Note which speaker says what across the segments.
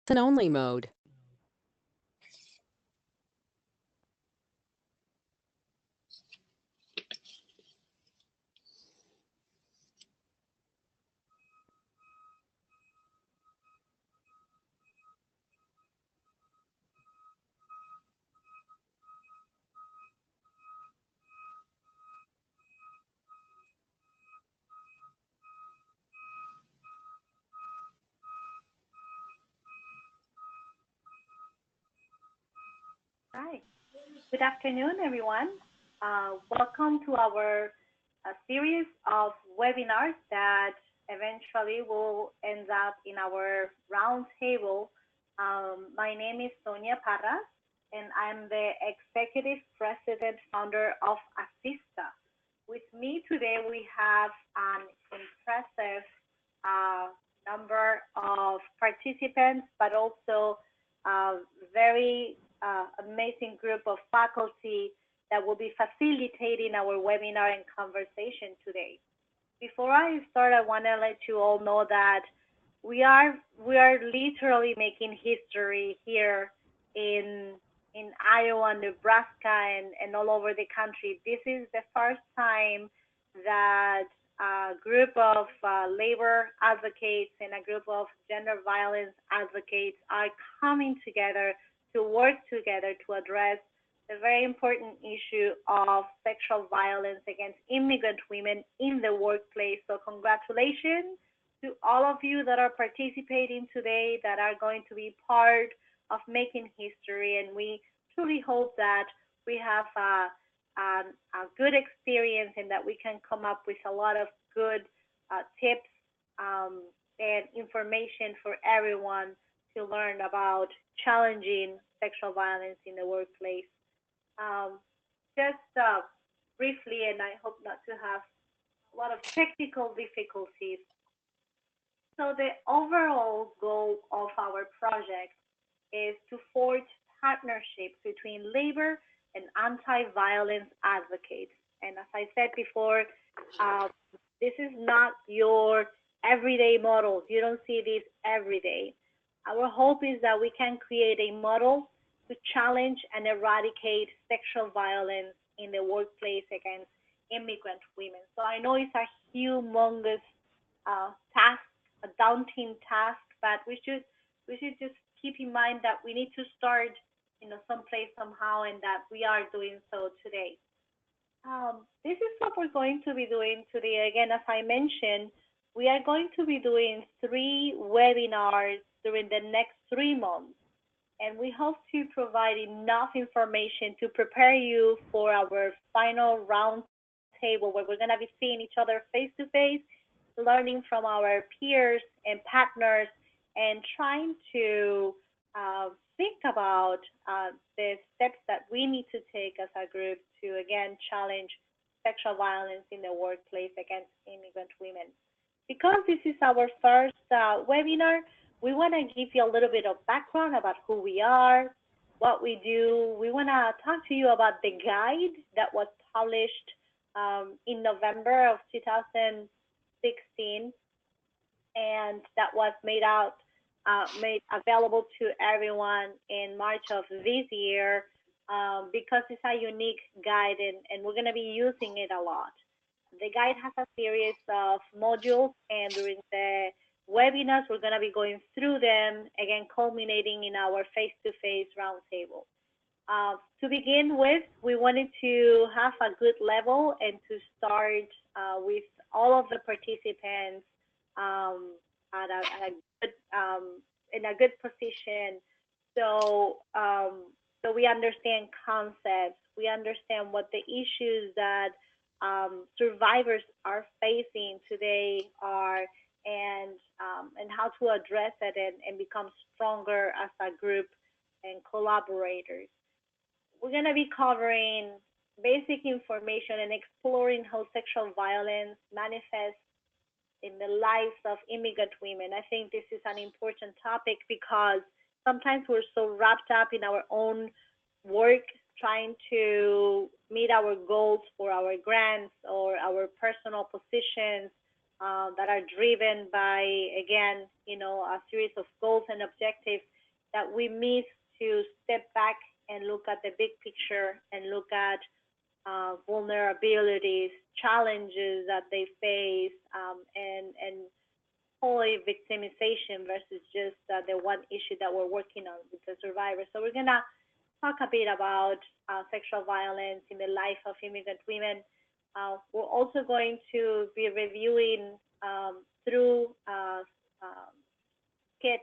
Speaker 1: Listen-only mode.
Speaker 2: Hi. Good afternoon, everyone. Welcome to our series of webinars that eventually will end up in our roundtable. My name is Sonia Parras, and I'm the executive president founder of ASISTA. With me today, we have an impressive uh, number of participants, but also a very amazing group of faculty that will be facilitating our webinar and conversation today. Before I start, I want to let you all know that we are literally making history here in Iowa, Nebraska, and all over the country. This is the first time that a group of labor advocates and a group of gender violence advocates are coming together to work together to address the very important issue of sexual violence against immigrant women in the workplace. So congratulations to all of you that are participating today, that are going to be part of making history. And we truly hope that we have a good experience and that we can come up with a lot of good tips and information for everyone to learn about challenging sexual violence in the workplace. Um, just briefly, and I hope not to have a lot of technical difficulties. So the overall goal of our project is to forge partnerships between labor and anti-violence advocates. And as I said before, uh, this is not your everyday model. You don't see this every day. Our hope is that we can create a model to challenge and eradicate sexual violence in the workplace against immigrant women. So I know it's a humongous task, a daunting task, but we should just keep in mind that we need to start, someplace somehow, and that we are doing so today. This is what we're going to be doing today. Again, as I mentioned, we are going to be doing 3 webinars during the next 3 months, and we hope to provide enough information to prepare you for our final round table where we're going to be seeing each other face to face, learning from our peers and partners, and trying to think about the steps that we need to take as a group to, again, challenge sexual violence in the workplace against immigrant women. Because this is our first webinar, we want to give you a little bit of background about who we are, what we do. We want to talk to you about the guide that was published in November of 2016, and that was made available to everyone in March of this year, because it's a unique guide, and we're going to be using it a lot. The guide has a series of modules, and during the webinars, we're going to be going through them, again, culminating in our face-to-face roundtable. To begin with, we wanted to have a good level and to start with all of the participants um, at a good, in a good position. So, so we understand concepts, we understand what the issues that survivors are facing today are, and how to address it and become stronger as a group and collaborators. We're going to be covering basic information and exploring how sexual violence manifests in the lives of immigrant women. I think this is an important topic because sometimes we're so wrapped up in our own work, trying to meet our goals for our grants or our personal positions, that are driven by, again, a series of goals and objectives, that we miss to step back and look at the big picture and look at vulnerabilities, challenges that they face, and wholly victimization versus just the one issue that we're working on with the survivors. So we're gonna talk a bit about sexual violence in the life of immigrant women. We're also going to be reviewing through skit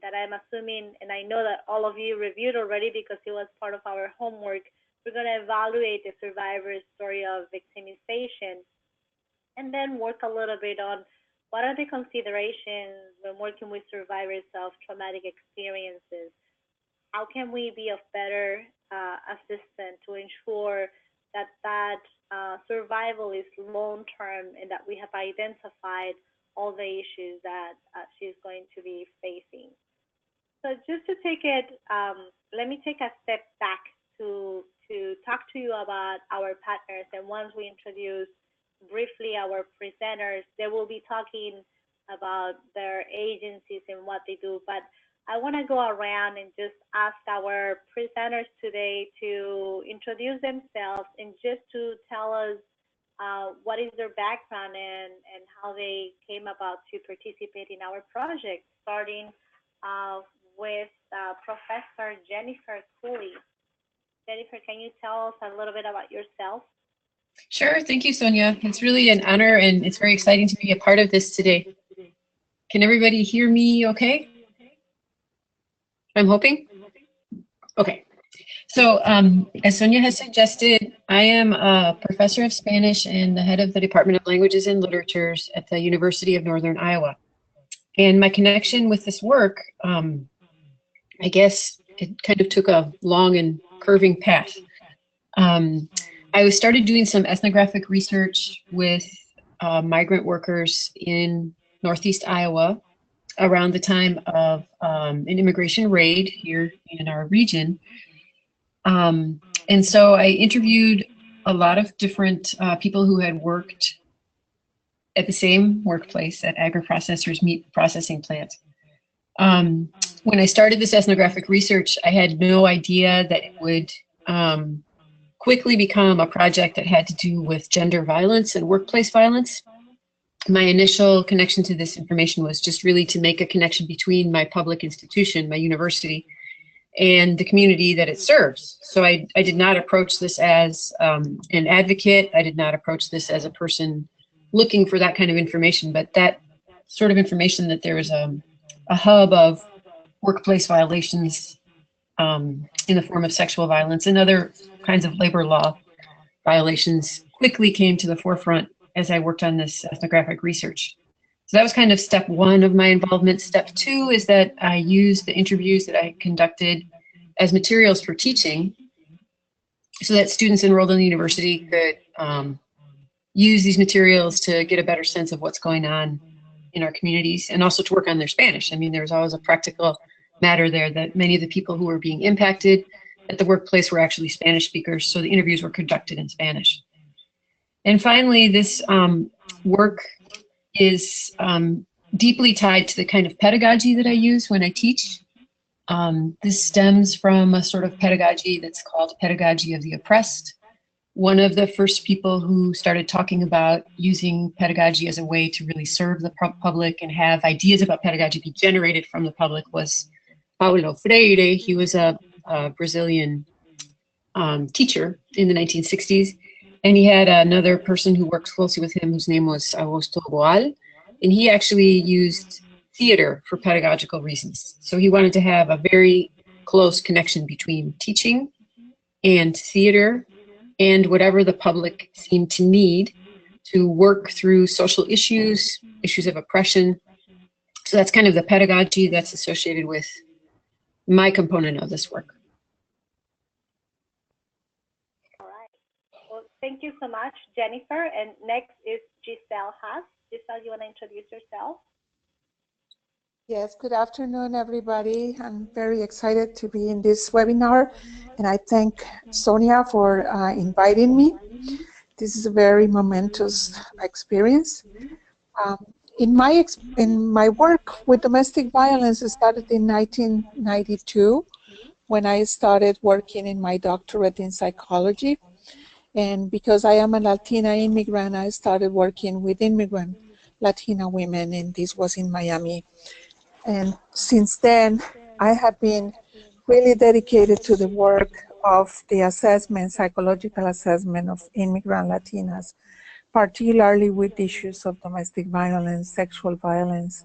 Speaker 2: that I'm assuming, and I know that all of you reviewed already because it was part of our homework. We're going to evaluate the survivor's story of victimization and then work a little bit on what are the considerations when working with survivors of traumatic experiences. How can we be of better assistance to ensure that survival is long-term and that we have identified all the issues that she's going to be facing. So just to take it, let me take a step back to talk to you about our partners. And once we introduce briefly our presenters, they will be talking about their agencies and what they do. But I want to go around and just ask our presenters today to introduce themselves and just to tell us what is their background and how they came about to participate in our project, starting with Professor Jennifer Cooley. Jennifer, can you tell us a little bit about yourself?
Speaker 1: Sure, thank you, Sonia. It's really an honor and it's very exciting to be a part of this today. Can everybody hear me okay? I'm hoping? Okay. So as Sonia has suggested, I am a professor of Spanish and the head of the Department of Languages and Literatures at the University of Northern Iowa. And my connection with this work, I guess it kind of took a long and curving path. I started doing some ethnographic research with migrant workers in Northeast Iowa around the time of an immigration raid here in our region. And so I interviewed a lot of different people who had worked at the same workplace at agri-processors meat processing plants. When I started this ethnographic research, I had no idea that it would quickly become a project that had to do with gender violence and workplace violence. My initial connection to this information was just really to make a connection between my public institution, my university, and the community that it serves. So I did not approach this as an advocate. I did not approach this as a person looking for that kind of information, but that sort of information that there is a hub of workplace violations in the form of sexual violence and other kinds of labor law violations quickly came to the forefront as I worked on this ethnographic research. So that was kind of step one of my involvement. Step two is that I used the interviews that I conducted as materials for teaching so that students enrolled in the university could use these materials to get a better sense of what's going on in our communities and also to work on their Spanish. I mean, there was always a practical matter there that many of the people who were being impacted at the workplace were actually Spanish speakers, so the interviews were conducted in Spanish. And finally, this work is deeply tied to the kind of pedagogy that I use when I teach. This stems from a sort of pedagogy that's called pedagogy of the oppressed. One of the first people who started talking about using pedagogy as a way to really serve the public and have ideas about pedagogy be generated from the public was Paulo Freire. He was a Brazilian teacher in the 1960s. And he had another person who worked closely with him whose name was Augusto Boal. And he actually used theater for pedagogical reasons. So he wanted to have a very close connection between teaching and theater and whatever the public seemed to need to work through social issues, issues of oppression. So that's kind of the pedagogy that's associated with my component of this work.
Speaker 2: Thank you so much, Jennifer. And next is Giselle Haas. Giselle, you want to introduce yourself?
Speaker 3: Yes, good afternoon, everybody. I'm very excited to be in this webinar, and I thank Sonia for inviting me. This is a very momentous experience. in my work with domestic violence, it started in 1992 when I started working in my doctorate in psychology. And because I am a Latina immigrant, I started working with immigrant Latina women, and this was in Miami. And since then, I have been really dedicated to the work of the assessment, psychological assessment of immigrant Latinas, particularly with issues of domestic violence, sexual violence.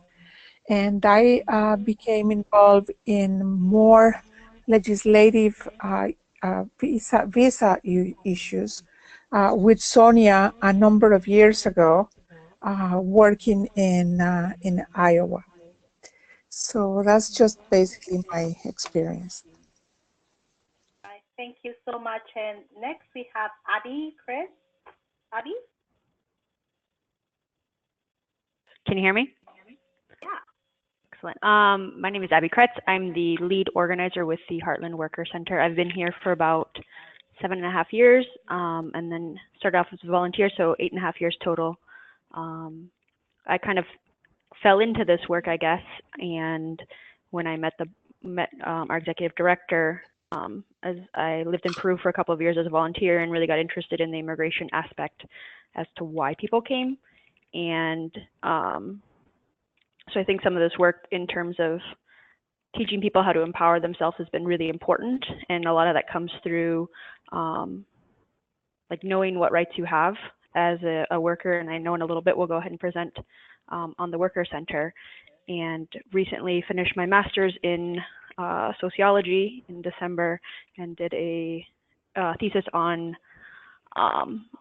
Speaker 3: And I became involved in more legislative visa issues with Sonia a number of years ago, working in Iowa. So that's just basically my experience.
Speaker 2: Right. Thank you so much. And next we have Abbie, Kretz. Abbie?
Speaker 4: Can you hear me?
Speaker 2: Yeah.
Speaker 4: Excellent. My name is Abbie Kretz. I'm the lead organizer with the Heartland Worker Center. I've been here for about 7.5 years, and then started off as a volunteer, so 8.5 years total. I kind of fell into this work, I guess, and when I met our executive director, as I lived in Peru for a couple of years as a volunteer and really got interested in the immigration aspect as to why people came. And so I think some of this work in terms of teaching people how to empower themselves has been really important. And a lot of that comes through like knowing what rights you have as a worker. And I know in a little bit we'll go ahead and present on the Worker Center. And recently finished my master's in sociology in December and did a thesis on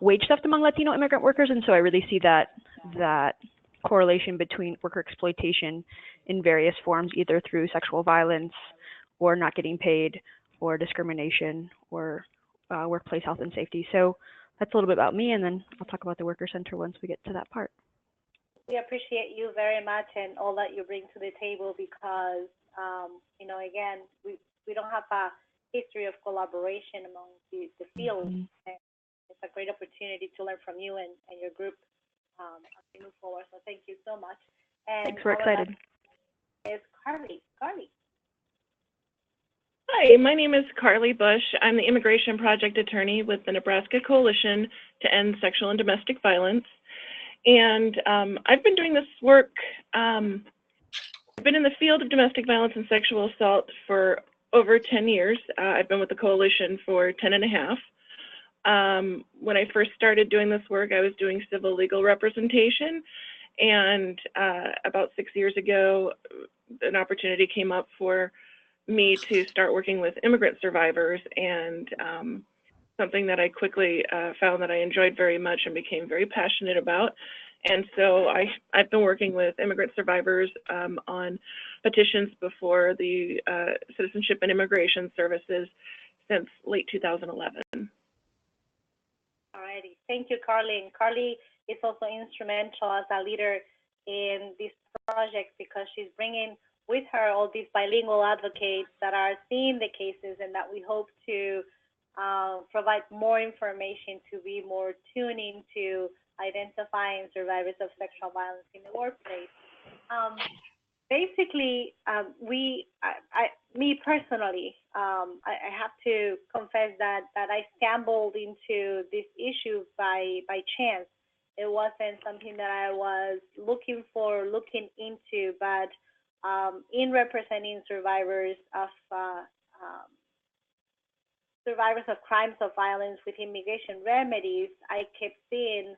Speaker 4: wage theft among Latino immigrant workers. And so I really see that correlation between worker exploitation in various forms, either through sexual violence or not getting paid or discrimination or workplace health and safety. So that's a little bit about me, and then I'll talk about the Worker Center once we get to that part.
Speaker 2: We appreciate you very much and all that you bring to the table because, again, we don't have a history of collaboration among the fields. Mm-hmm. And it's a great opportunity to learn from you and your group as we move forward. So thank you so much. And
Speaker 4: thanks, we're excited.
Speaker 2: Is Carly. Carly.
Speaker 5: Hi, my name is Carly Beusch. I'm the Immigration Project Attorney with the Nebraska Coalition to End Sexual and Domestic Violence. And I've been doing this work, I've been in the field of domestic violence and sexual assault for over 10 years. I've been with the coalition for 10 and a half. When I first started doing this work, I was doing civil legal representation. And about 6 years ago, an opportunity came up for me to start working with immigrant survivors, and something that I quickly found that I enjoyed very much and became very passionate about. And so I've been working with immigrant survivors on petitions before the Citizenship and Immigration Services since late 2011.
Speaker 2: All righty. Thank you, Carly. And Carly is also instrumental as a leader in this project because she's bringing with her all these bilingual advocates that are seeing the cases and that we hope to provide more information to be more tuned into identifying survivors of sexual violence in the workplace. Basically, me personally, I have to confess that I stumbled into this issue by chance. It wasn't something that I was looking into, but in representing survivors of crimes of violence with immigration remedies, I kept seeing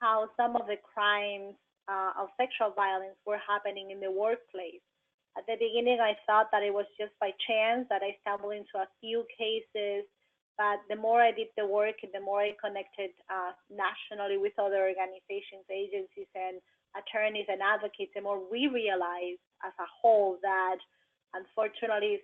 Speaker 2: how some of the crimes of sexual violence were happening in the workplace. At the beginning, I thought that it was just by chance that I stumbled into a few cases, but the more I did the work and the more I connected nationally with other organizations, agencies, and attorneys and advocates, the more we realized as a whole that unfortunately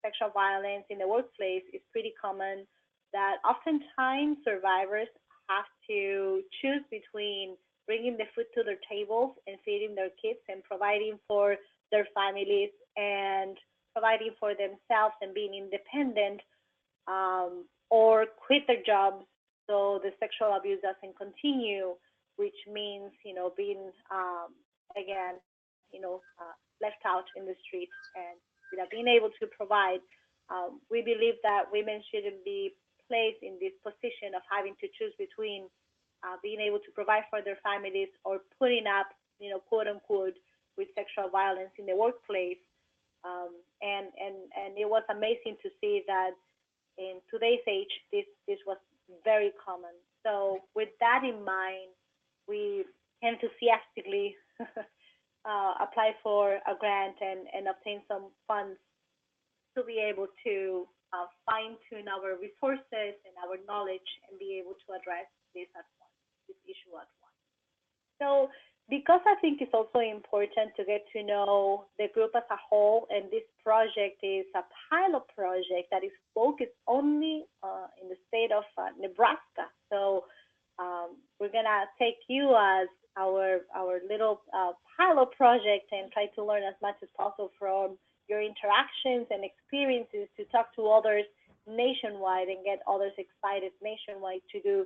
Speaker 2: sexual violence in the workplace is pretty common, that oftentimes survivors have to choose between bringing the food to their tables and feeding their kids and providing for their families and providing for themselves and being independent, or quit their jobs so the sexual abuse doesn't continue, which means being again, left out in the street. And without being able to provide, we believe that women shouldn't be placed in this position of having to choose between being able to provide for their families or putting up, quote unquote, with sexual violence in the workplace. And it was amazing to see that in today's age, this was very common. So with that in mind, we enthusiastically apply for a grant and obtain some funds to be able to fine-tune our resources and our knowledge and be able to address this issue at once. So because I think it's also important to get to know the group as a whole, and this project is a pilot project that is focused only in the state of Nebraska. So we're gonna take you as our little pilot project and try to learn as much as possible from your interactions and experiences to talk to others nationwide and get others excited nationwide to do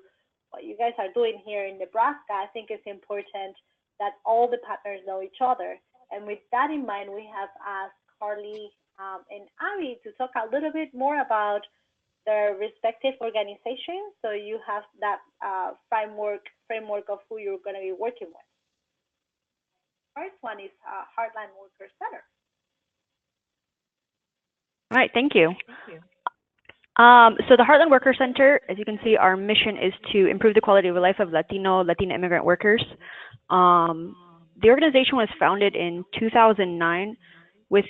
Speaker 2: what you guys are doing here in Nebraska. I think it's important that all the partners know each other. And with that in mind, we have asked Carly and Abbie to talk a little bit more about their respective organizations, so you have that framework of who you're going to be working with. First one is Heartland Worker Center.
Speaker 4: All right, thank you. So the Heartland Worker Center, as you can see, our mission is to improve the quality of life of Latina immigrant workers. The organization was founded in 2009 with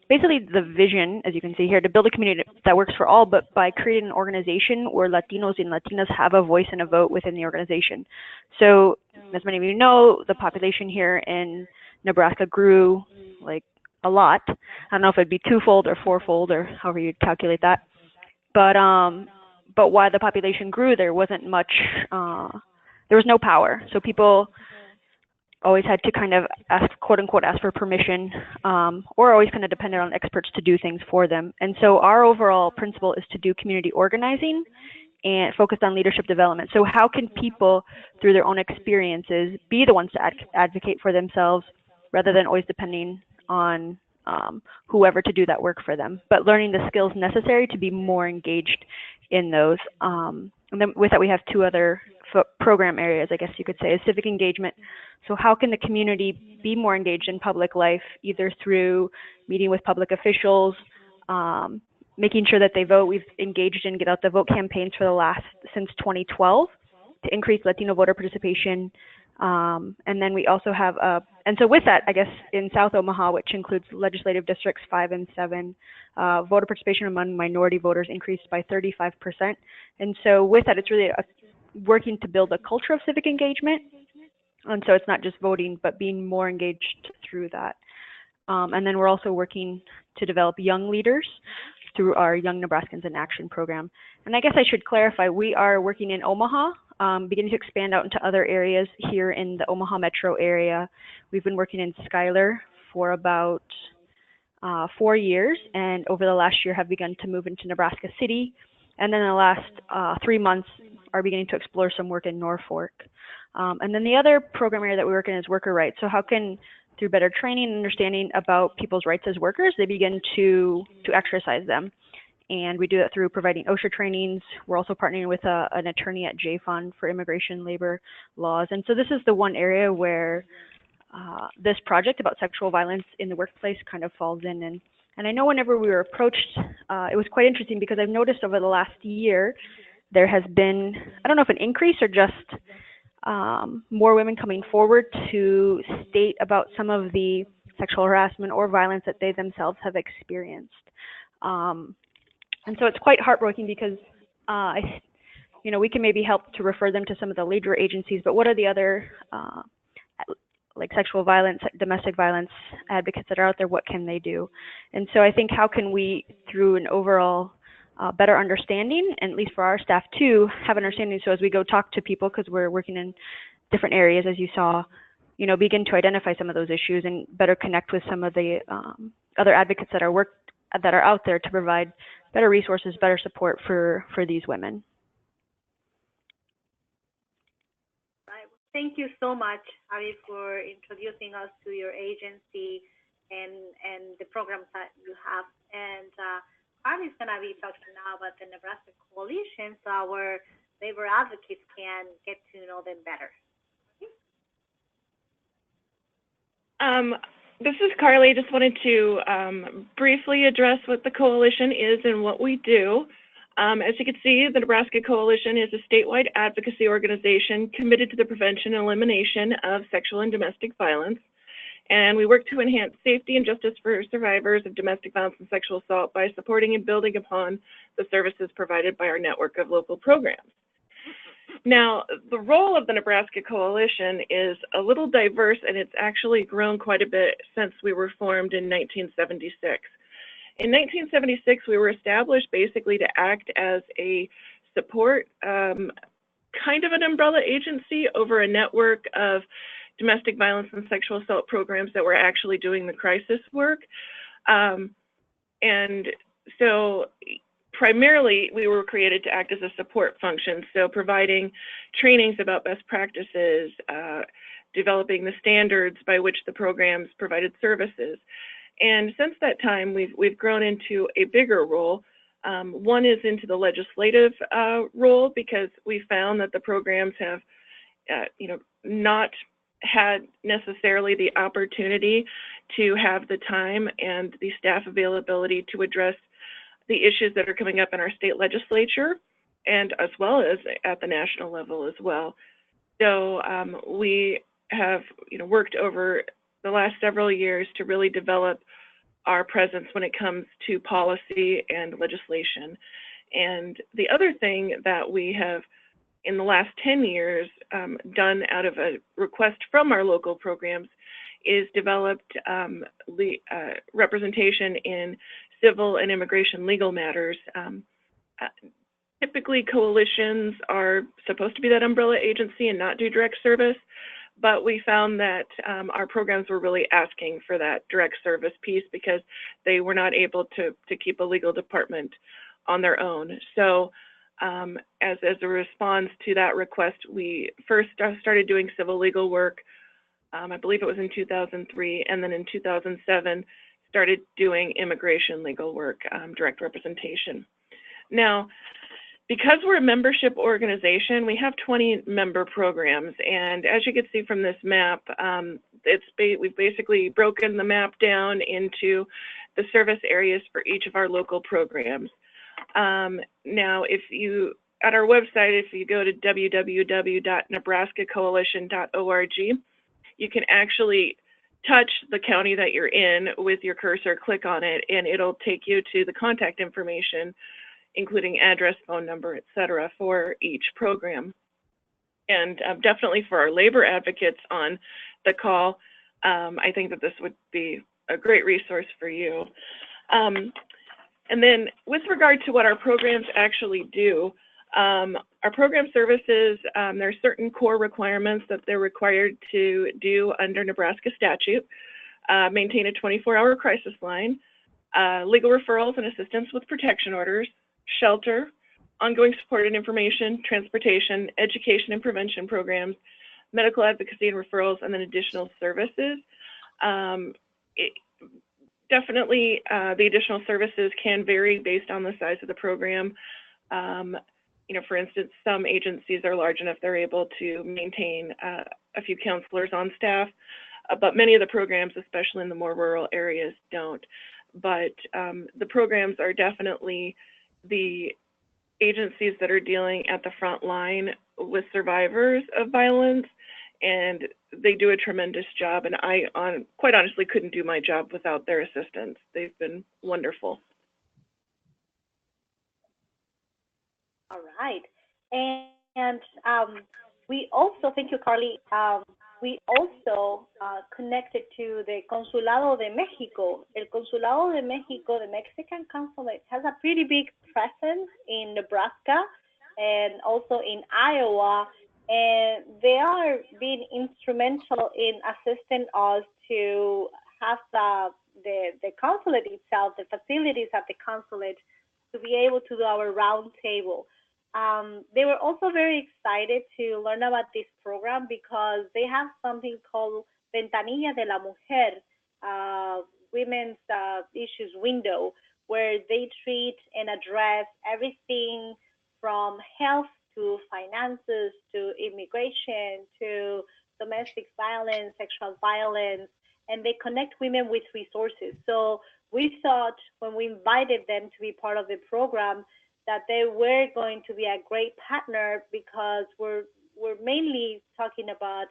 Speaker 4: basically the vision, as you can see here, to build a community that works for all, but by creating an organization where Latinos and Latinas have a voice and a vote within the organization. So, as many of you know, the population here in Nebraska grew like a lot. I don't know if it'd be twofold or fourfold or however you'd calculate that. But while the population grew, there wasn't much, there was no power. So people always had to kind of ask, quote unquote, ask for permission, or always kind of depended on experts to do things for them. And so our overall principle is to do community organizing and focused on leadership development. So how can people, through their own experiences, be the ones to advocate for themselves rather than always depending on whoever to do that work for them, but learning the skills necessary to be more engaged in those. And then with that, we have two other program areas, I guess you could say, is civic engagement. So how can the community be more engaged in public life, either through meeting with public officials, making sure that they vote. We've engaged in Get Out the Vote campaigns since 2012 to increase Latino voter participation. And then we also have, and so with that, I guess in South Omaha, which includes legislative districts 5 and 7, voter participation among minority voters increased by 35%. And so with that, it's really working to build a culture of civic engagement. And so it's not just voting, but being more engaged through that. And then we're also working to develop young leaders through our Young Nebraskans in Action program. And I guess I should clarify, we are working in Omaha, beginning to expand out into other areas here in the Omaha metro area. We've been working in Schuyler for about 4 years, and over the last year have begun to move into Nebraska City. And then in the last 3 months are beginning to explore some work in Norfolk. And then the other program area that we work in is worker rights. So how can, through better training and understanding about people's rights as workers, they begin to exercise them. And we do that through providing OSHA trainings. We're also partnering with an attorney at JFund for immigration labor laws. And so this is the one area where this project about sexual violence in the workplace kind of falls in. And I know whenever we were approached, it was quite interesting because I've noticed over the last year, there has been, I don't know if an increase or just more women coming forward to state about some of the sexual harassment or violence that they themselves have experienced. And so it's quite heartbreaking because, we can maybe help to refer them to some of the labor agencies, but what are the other, like sexual violence, domestic violence advocates that are out there? What can they do? And so I think how can we, through an overall better understanding, and at least for our staff too, have an understanding, so as we go talk to people, because we're working in different areas, as you saw, begin to identify some of those issues and better connect with some of the other advocates that are out there to provide better resources, better support for these women.
Speaker 2: Thank you so much, Abbie, for introducing us to your agency and the programs that you have. And Carly is going to be talking now about the Nebraska Coalition, so our labor advocates can get to know them better.
Speaker 5: This is Carly. Just wanted to briefly address what the coalition is and what we do. As you can see, the Nebraska Coalition is a statewide advocacy organization committed to the prevention and elimination of sexual and domestic violence. And we work to enhance safety and justice for survivors of domestic violence and sexual assault by supporting and building upon the services provided by our network of local programs. Now, the role of the Nebraska Coalition is a little diverse, and it's actually grown quite a bit since we were formed in 1976. In 1976, we were established basically to act as a support, kind of an umbrella agency over a network of domestic violence and sexual assault programs that were actually doing the crisis work. And so primarily, we were created to act as a support function, so providing trainings about best practices, developing the standards by which the programs provided services. And since that time, we've grown into a bigger role. One is into the legislative role, because we found that the programs have, not had necessarily the opportunity to have the time and the staff availability to address the issues that are coming up in our state legislature, and as well as at the national level as well. So we have worked over the last several years to really develop our presence when it comes to policy and legislation. And the other thing that we have in the last 10 years done out of a request from our local programs is developed representation in civil and immigration legal matters. Typically, coalitions are supposed to be that umbrella agency and not do direct service, but we found that our programs were really asking for that direct service piece because they were not able to keep a legal department on their own. So as a response to that request, we first started doing civil legal work. I believe it was in 2003, and then in 2007, started doing immigration legal work, direct representation. Now, because we're a membership organization, we have 20 member programs, and as you can see from this map, we've basically broken the map down into the service areas for each of our local programs. Now, at our website, if you go to www.nebraskacoalition.org, you can actually touch the county that you're in with your cursor, click on it, and it'll take you to the contact information, including address, phone number, et cetera, for each program. And definitely for our labor advocates on the call, I think that this would be a great resource for you. And then with regard to what our programs actually do, our program services, there are certain core requirements that they're required to do under Nebraska statute. Maintain a 24-hour crisis line, legal referrals and assistance with protection orders, shelter, ongoing support and information, transportation, education and prevention programs, medical advocacy and referrals, and then additional services. Definitely, the additional services can vary based on the size of the program. For instance, some agencies are large enough they're able to maintain a few counselors on staff, but many of the programs, especially in the more rural areas, don't. But the programs are definitely the agencies that are dealing at the front line with survivors of violence, and they do a tremendous job, and I quite honestly couldn't do my job without their assistance. They've been wonderful.
Speaker 2: All right. And we also, thank you, Carly, we also connected to the Consulado de Mexico. El Consulado de Mexico, the Mexican consulate, has a pretty big presence in Nebraska and also in Iowa, and they are being instrumental in assisting us to have the consulate itself, the facilities at the consulate, to be able to do our round table. They were also very excited to learn about this program because they have something called Ventanilla de la Mujer, women's issues window, where they treat and address everything from health to finances to immigration to domestic violence, sexual violence, and they connect women with resources. So we thought when we invited them to be part of the program that they were going to be a great partner because we're mainly talking about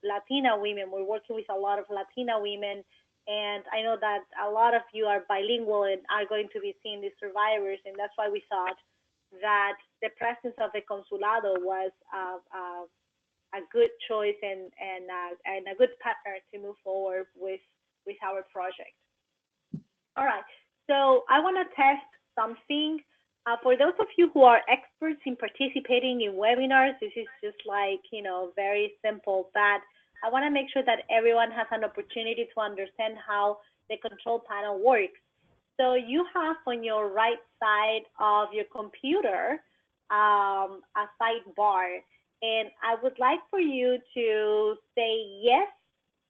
Speaker 2: Latina women. We're working with a lot of Latina women, and I know that a lot of you are bilingual and are going to be seeing these survivors, and that's why we thought that the presence of the consulado was a good choice and a good partner to move forward with our project. All right, so I want to test something. For those of you who are experts in participating in webinars, this is just like, very simple, but I want to make sure that everyone has an opportunity to understand how the control panel works. So you have on your right side of your computer a sidebar, and I would like for you to say yes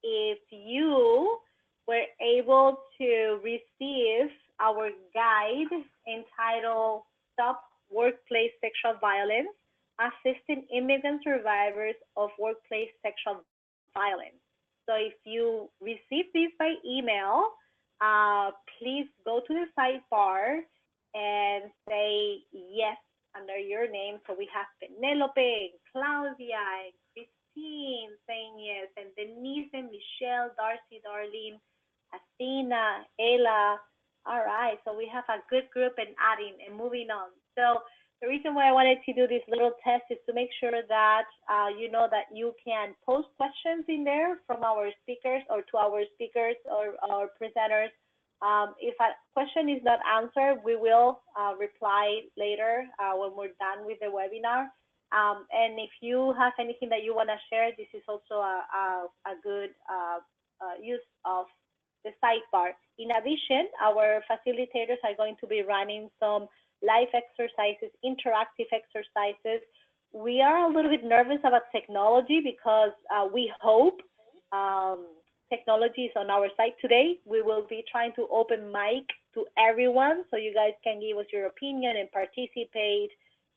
Speaker 2: if you were able to receive our guide entitled Stop Workplace Sexual Violence, Assisting Immigrant Survivors of Workplace Sexual Violence. So if you received this by email, please go to the sidebar and say yes under your name. So we have Penelope, and Claudia, and Christine saying yes, and Denise, and Michelle, Darcy, Darlene, Athena, Ella. All right, so we have a good group and adding and moving on. So the reason why I wanted to do this little test is to make sure that you know that you can post questions in there from our speakers or to our speakers or our presenters. If a question is not answered, we will reply later when we're done with the webinar. And if you have anything that you want to share, this is also a good use of the sidebar. In addition, our facilitators are going to be running some live exercises, interactive exercises. We are a little bit nervous about technology because we hope technology is on our side today. We will be trying to open mic to everyone so you guys can give us your opinion and participate,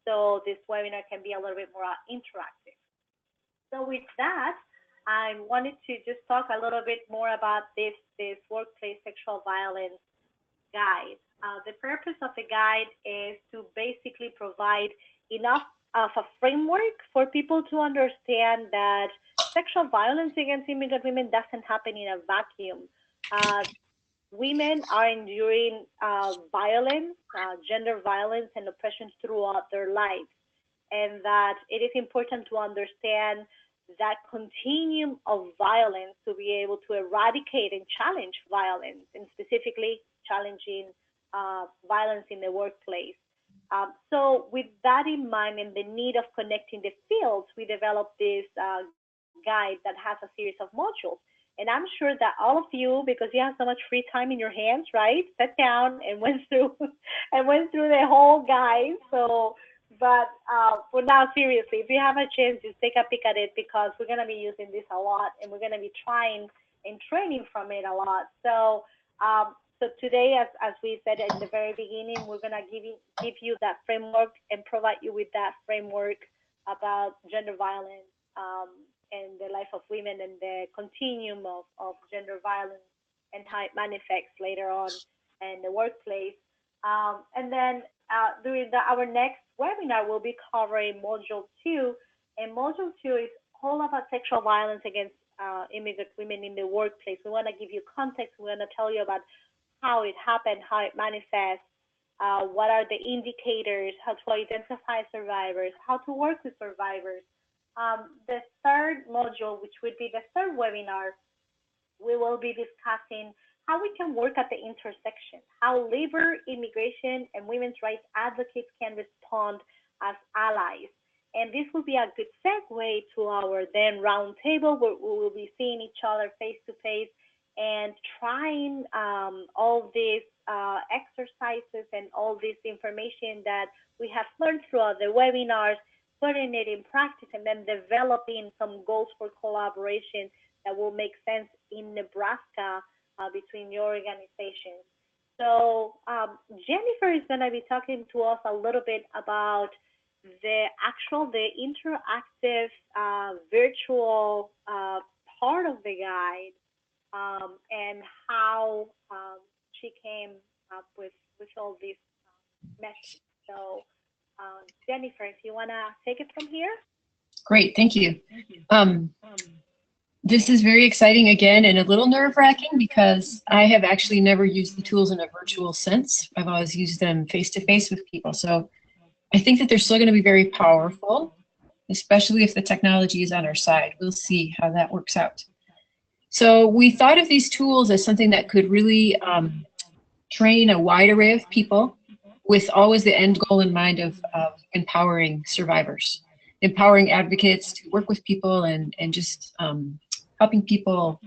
Speaker 2: so this webinar can be a little bit more interactive. So with that, I wanted to just talk a little bit more about this workplace sexual violence guide. The purpose of the guide is to basically provide enough of a framework for people to understand that sexual violence against immigrant women doesn't happen in a vacuum. Women are enduring violence, gender violence, and oppression throughout their lives, and that it is important to understand that continuum of violence to be able to eradicate and challenge violence, and specifically challenging violence in the workplace. So with that in mind and the need of connecting the fields, we developed this guide that has a series of modules. And I'm sure that all of you, because you have so much free time in your hands, right, sat down and went through the whole guide. So, but for now, seriously, if you have a chance, just take a peek at it, because we're going to be using this a lot, and we're going to be trying and training from it a lot. So, so today, as we said in the very beginning, we're going to give you that framework and provide you with that framework about gender violence and the life of women and the continuum of gender violence and how it manifests later on in the workplace. And then during our next webinar, we'll be covering Module 2. And Module 2 is all about sexual violence against immigrant women in the workplace. We want to give you context. We want to tell you about how it happened, how it manifests, what are the indicators, how to identify survivors, how to work with survivors. The third module, which would be the third webinar, we will be discussing how we can work at the intersection, how labor, immigration, and women's rights advocates can respond as allies. And this will be a good segue to our then roundtable, where we will be seeing each other face to face and trying all these exercises and all this information that we have learned throughout the webinars, putting it in practice, and then developing some goals for collaboration that will make sense in Nebraska between your organizations. So Jennifer is going to be talking to us a little bit about the interactive virtual part of the guide, and how she came up with all these messages. So Jennifer, if you want to take it from here.
Speaker 1: Great, thank you. This is very exciting again, and a little nerve-wracking because I have actually never used the tools in a virtual sense. I've always used them face-to-face with people. So I think that they're still going to be very powerful, especially if the technology is on our side. We'll see how that works out. So we thought of these tools as something that could really train a wide array of people, with always the end goal in mind of empowering survivors, empowering advocates to work with people, and just helping people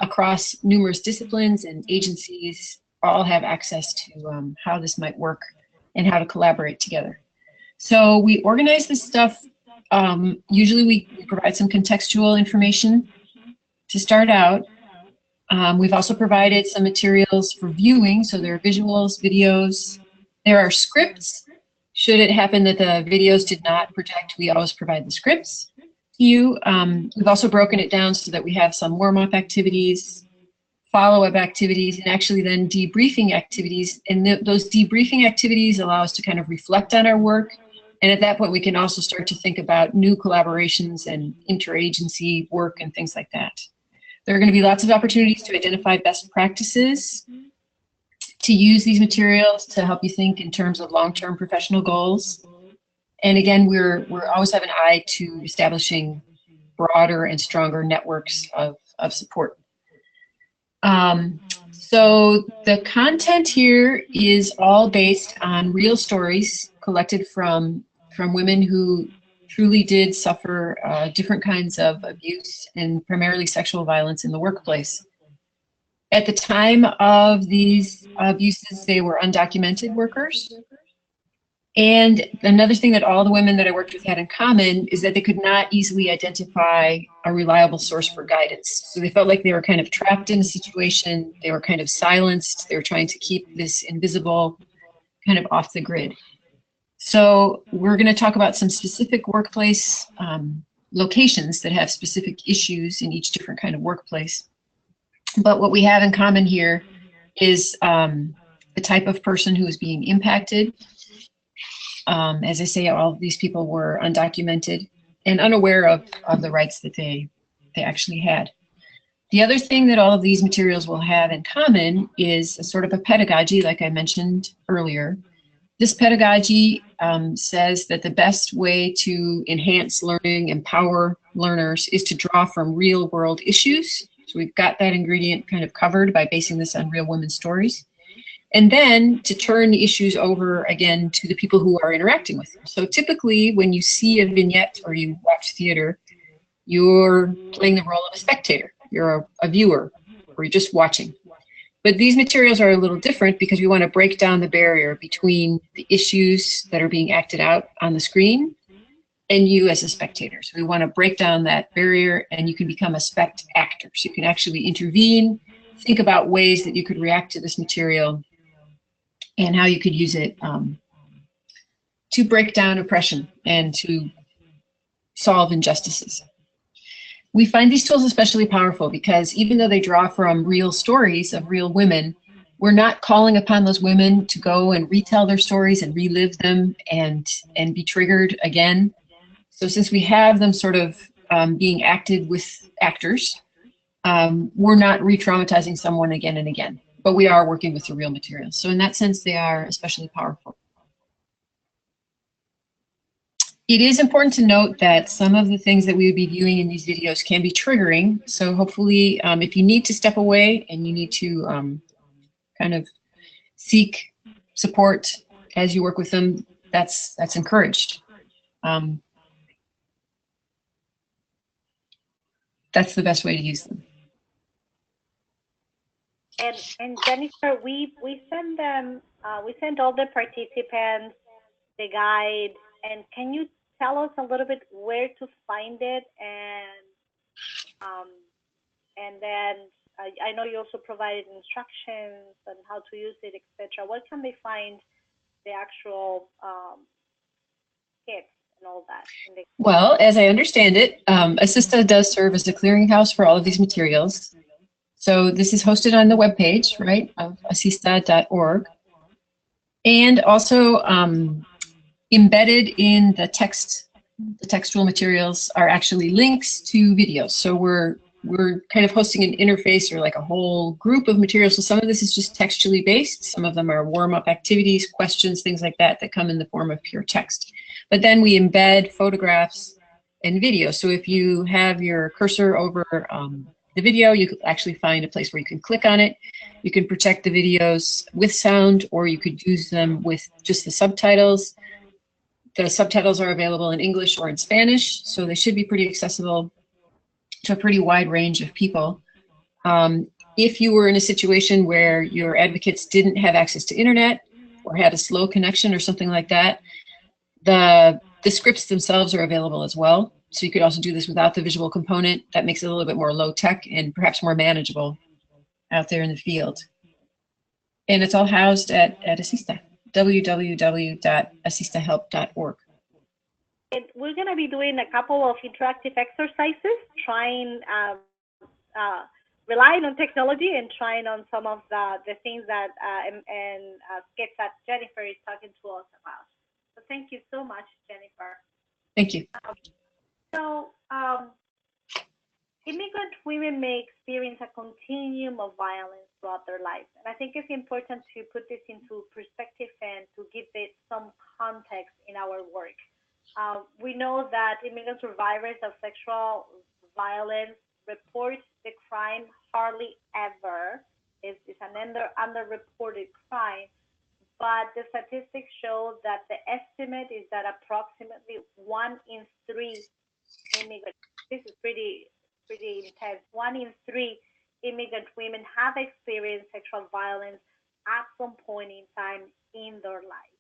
Speaker 1: across numerous disciplines and agencies all have access to how this might work and how to collaborate together. So we organize this stuff. Usually we provide some contextual information to start out. We've also provided some materials for viewing, so there are visuals, videos. There are scripts. Should it happen that the videos did not project, we always provide the scripts to you. We've also broken it down so that we have some warm-up activities, follow-up activities, and actually then debriefing activities. And those debriefing activities allow us to kind of reflect on our work. And at that point, we can also start to think about new collaborations and interagency work and things like that. There are going to be lots of opportunities to identify best practices, to use these materials to help you think in terms of long-term professional goals. And again, we're always have an eye to establishing broader and stronger networks of support. So the content here is all based on real stories collected from women who truly did suffer different kinds of abuse and primarily sexual violence in the workplace. At the time of these abuses, they were undocumented workers. And another thing that all the women that I worked with had in common is that they could not easily identify a reliable source for guidance. So they felt like they were kind of trapped in a situation. They were kind of silenced. They were trying to keep this invisible kind of off the grid. So we're going to talk about some specific workplace locations that have specific issues in each different kind of workplace. But what we have in common here is the type of person who is being impacted. As I say, all of these people were undocumented and unaware of the rights that they actually had. The other thing that all of these materials will have in common is a sort of a pedagogy, like I mentioned earlier. This pedagogy says that the best way to enhance learning, empower learners, is to draw from real world issues. So we've got that ingredient kind of covered by basing this on real women's stories. And then to turn the issues over again to the people who are interacting with them. So typically when you see a vignette or you watch theater, you're playing the role of a spectator. You're a viewer, or you're just watching. But these materials are a little different because we want to break down the barrier between the issues that are being acted out on the screen and you as a spectator. So we want to break down that barrier, and you can become a spect-actor. So you can actually intervene, think about ways that you could react to this material and how you could use it to break down oppression and to solve injustices. We find these tools especially powerful because even though they draw from real stories of real women, we're not calling upon those women to go and retell their stories and relive them and be triggered again. So since we have them sort of being acted with actors, we're not re-traumatizing someone again and again, but we are working with the real materials. So in that sense, they are especially powerful. It is important to note that some of the things that we would be viewing in these videos can be triggering. So hopefully, if you need to step away and you need to kind of seek support as you work with them, that's encouraged. That's the best way to use them.
Speaker 2: And Jennifer, we send them, we send all the participants the guide. And can you tell us a little bit where to find it, and then I know you also provided instructions on how to use it, etc. Where can they find the actual kits and all that?
Speaker 1: Well, as I understand it, ASISTA does serve as a clearinghouse for all of these materials. So this is hosted on the webpage, right, of asista.org. And also embedded in the textual materials are actually links to videos. So we're kind of hosting an interface or like a whole group of materials. So some of this is just textually based. Some of them are warm-up activities, questions, things like that come in the form of pure text. But then we embed photographs and video. So if you have your cursor over the video, you could actually find a place where you can click on it. You can protect the videos with sound, or you could use them with just the subtitles. The subtitles are available in English or in Spanish, so they should be pretty accessible to a pretty wide range of people. If you were in a situation where your advocates didn't have access to internet or had a slow connection or something like that, the scripts themselves are available as well. So you could also do this without the visual component. That makes it a little bit more low tech and perhaps more manageable out there in the field. And it's all housed at ASISTA, www.asistahelp.org.
Speaker 2: And we're going to be doing a couple of interactive exercises, trying, relying on technology and trying on some of the things that skits that Jennifer is talking to us about. So thank you so much, Jennifer.
Speaker 1: Thank you.
Speaker 2: Immigrant women may experience a continuum of violence throughout their lives. And I think it's important to put this into perspective and to give it some context in our work. We know that immigrant survivors of sexual violence report the crime hardly ever. It's an underreported crime. But the statistics show that the estimate is that approximately 1 in 3 immigrant, this is pretty intense, 1 in 3 immigrant women have experienced sexual violence at some point in time in their life.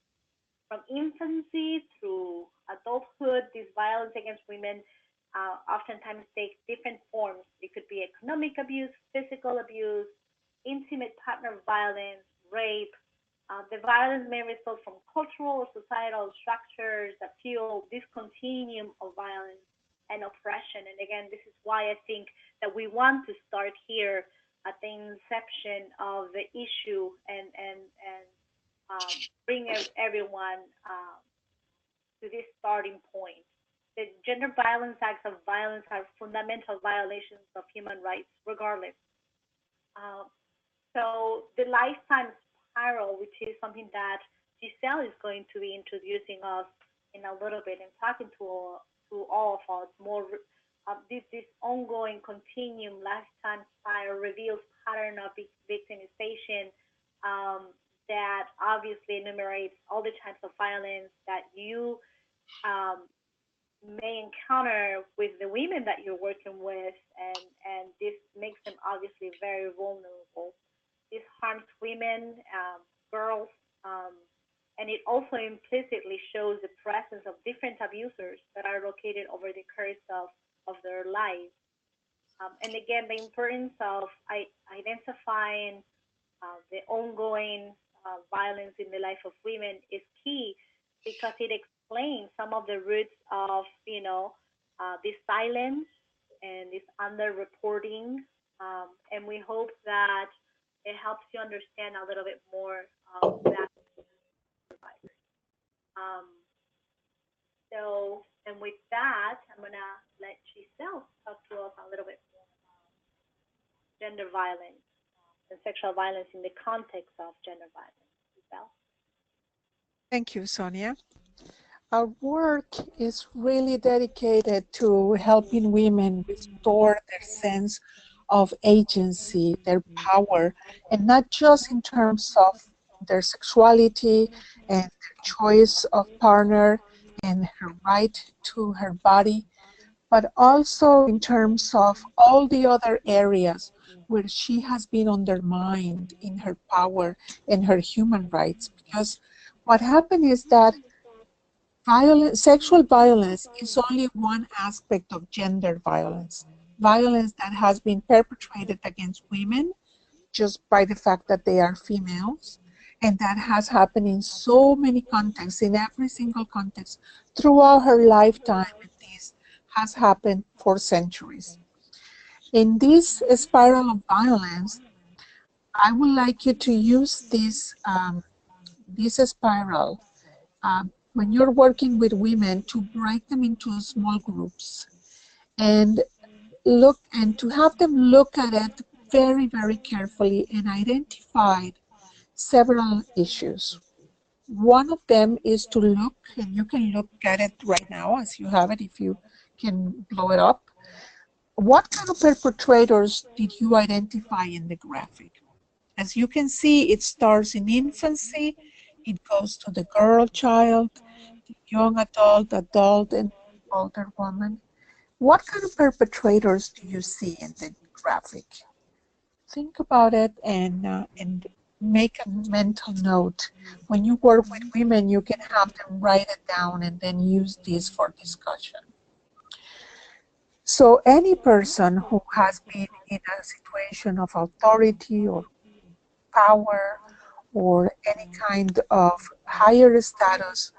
Speaker 2: From infancy through adulthood, this violence against women oftentimes takes different forms. It could be economic abuse, physical abuse, intimate partner violence, rape. The violence may result from cultural or societal structures that fuel this continuum of violence and oppression. And again, this is why I think that we want to start here at the inception of the issue and bring everyone to this starting point. The gender violence acts of violence are fundamental violations of human rights, regardless. So the lifetime spiral, which is something that Giselle is going to be introducing us in a little bit and talking to all of us more. This ongoing continuum lifetime spiral reveals pattern of victimization that obviously enumerates all the types of violence that you may encounter with the women that you're working with, and this makes them obviously very vulnerable. This harms women, girls, and it also implicitly shows the presence of different abusers that are located over the course of their lives. And again, the importance of identifying the ongoing violence in the life of women is key, because it explains some of the roots of, this silence and this underreporting. And we hope that it helps you understand a little bit more of that. And with that, I'm going to let Giselle talk to us a little bit more about gender violence and sexual violence in the context of gender violence. Giselle?
Speaker 3: Thank you, Sonia. Our work is really dedicated to helping women restore their sense of agency, their power, and not just in terms of their sexuality and their choice of partner and her right to her body, but also in terms of all the other areas where she has been undermined in her power and her human rights. Because what happened is that sexual violence is only one aspect of gender violence. Violence that has been perpetrated against women just by the fact that they are females, and that has happened in so many contexts, in every single context, throughout her lifetime, and this has happened for centuries. In this spiral of violence, I would like you to use this, this spiral when you're working with women to break them into small groups and look, and to have them look at it very, very carefully and identify several issues. One of them is to look, and you can look at it right now as you have it if you can blow it up. What kind of perpetrators did you identify in the graphic? As you can see, it starts in infancy, it goes to the girl child, the young adult, adult, and older woman. What kind of perpetrators do you see in the graphic? Think about it and make a mental note. When you work with women, you can have them write it down and then use this for discussion. So any person who has been in a situation of authority or power or any kind of higher status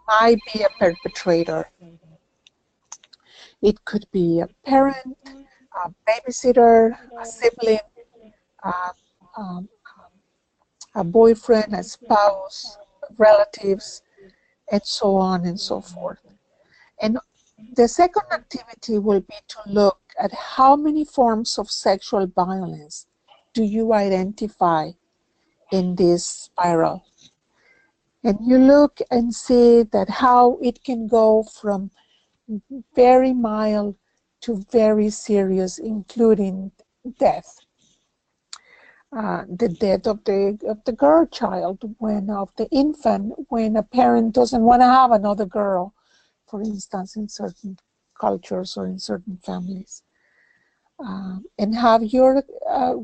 Speaker 3: might be a perpetrator. It could be a parent, a babysitter, a sibling, a boyfriend, a spouse, relatives, and so on and so forth. And the second activity will be to look at how many forms of sexual violence do you identify in this spiral. And you look and see that how it can go from very mild to very serious, including death. The death of the girl child, of the infant, when a parent doesn't want to have another girl, for instance, in certain cultures or in certain families. And have your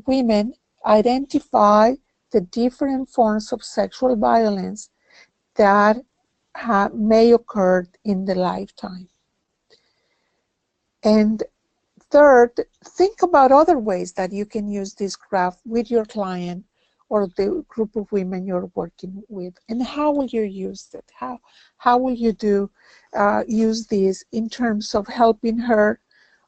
Speaker 3: women identify the different forms of sexual violence that may occur in the lifetime. And third, think about other ways that you can use this graph with your client or the group of women you're working with. And how will you use it? How will you use this in terms of helping her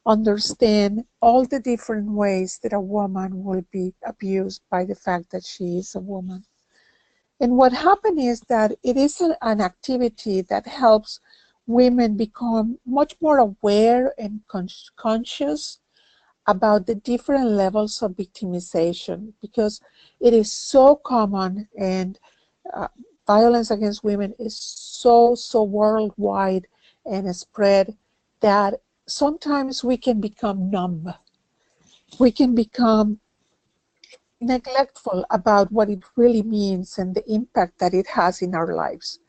Speaker 3: understand all the different ways that a woman will be abused by the fact that she is a woman? And what happened is that it is an activity that helps women become much more aware and conscious about the different levels of victimization, because it is so common, and violence against women is so worldwide and spread that sometimes we can become numb. We can become neglectful about what it really means and the impact that it has in our lives.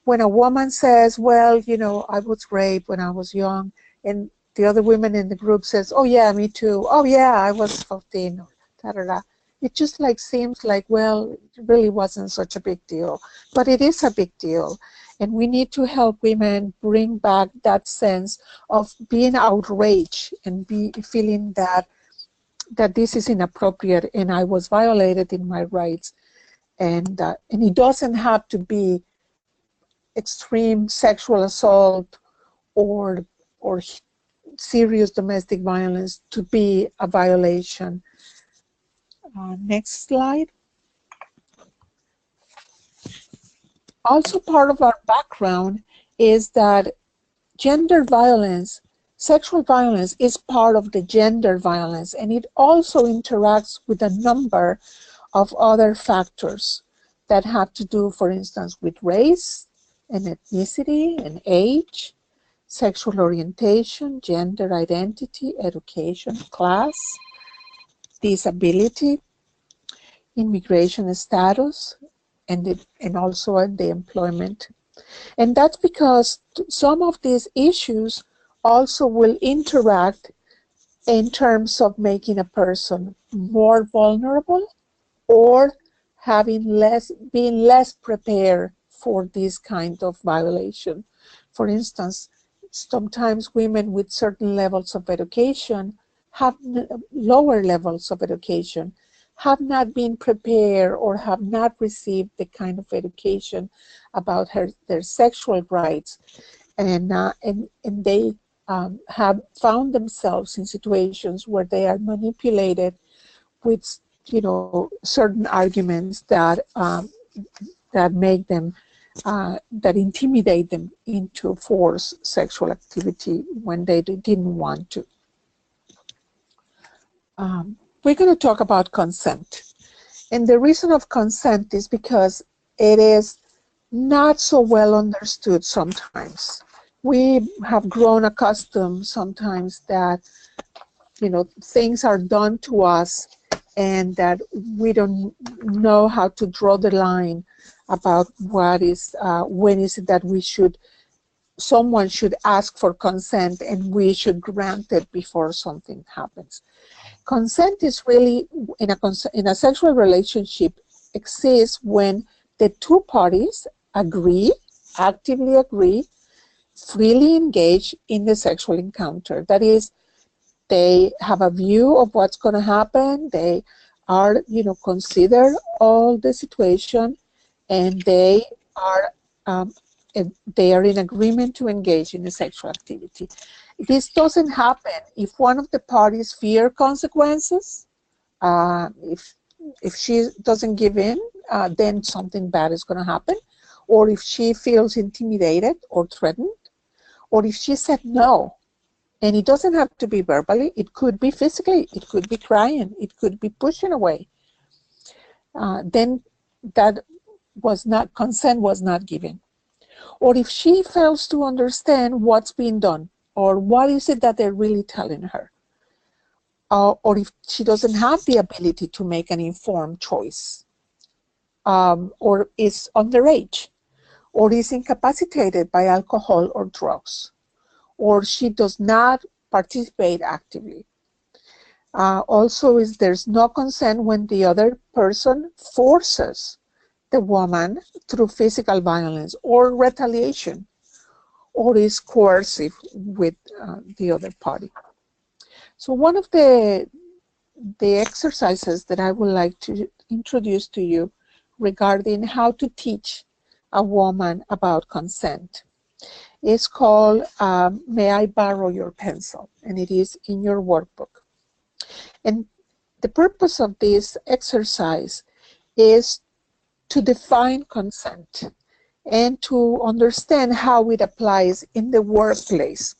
Speaker 3: When a woman says, well, you know, I was raped when I was young, and the other women in the group says, oh yeah, me too. Oh yeah, I was 15. It just seems like, well, it really wasn't such a big deal. But it is a big deal. And we need to help women bring back that sense of being outraged and feeling that this is inappropriate and I was violated in my rights. And it doesn't have to be extreme sexual assault or serious domestic violence to be a violation. Next slide. Also, part of our background is that gender violence, sexual violence, is part of the gender violence, and it also interacts with a number of other factors that have to do, for instance, with race and ethnicity and age, sexual orientation, gender identity, education, class, disability, immigration status, and also the employment. And that's because some of these issues also will interact in terms of making a person more vulnerable or being less prepared for this kind of violation. For instance, sometimes women with certain levels of education have lower levels of education, have not been prepared or have not received the kind of education about their sexual rights, and they have found themselves in situations where they are manipulated with, certain arguments that make them, that intimidate them into forced sexual activity when they didn't want to. We're going to talk about consent. And the reason of consent is because it is not so well understood sometimes. We have grown accustomed sometimes that, things are done to us and that we don't know how to draw the line about what is, when is it that someone should ask for consent and we should grant it before something happens. Consent is really, in a sexual relationship, exists when the two parties actively agree, freely engage in the sexual encounter. That is, they have a view of what's going to happen, they are, consider all the situation, and they are in agreement to engage in the sexual activity. This doesn't happen if one of the parties fear consequences. If she doesn't give in, then something bad is going to happen. Or if she feels intimidated or threatened, or if she said no. And it doesn't have to be verbally. It could be physically. It could be crying. It could be pushing away. Then that consent was not given. Or if she fails to understand what's being done, or what is it that they're really telling her, or if she doesn't have the ability to make an informed choice, or is underage, or is incapacitated by alcohol or drugs, or she does not participate actively. Also, there's no consent when the other person forces the woman through physical violence or retaliation, or is coercive with the other party. So one of the exercises that I would like to introduce to you regarding how to teach a woman about consent is called May I Borrow Your Pencil? And it is in your workbook. And the purpose of this exercise is to define consent and to understand how it applies in the workplace.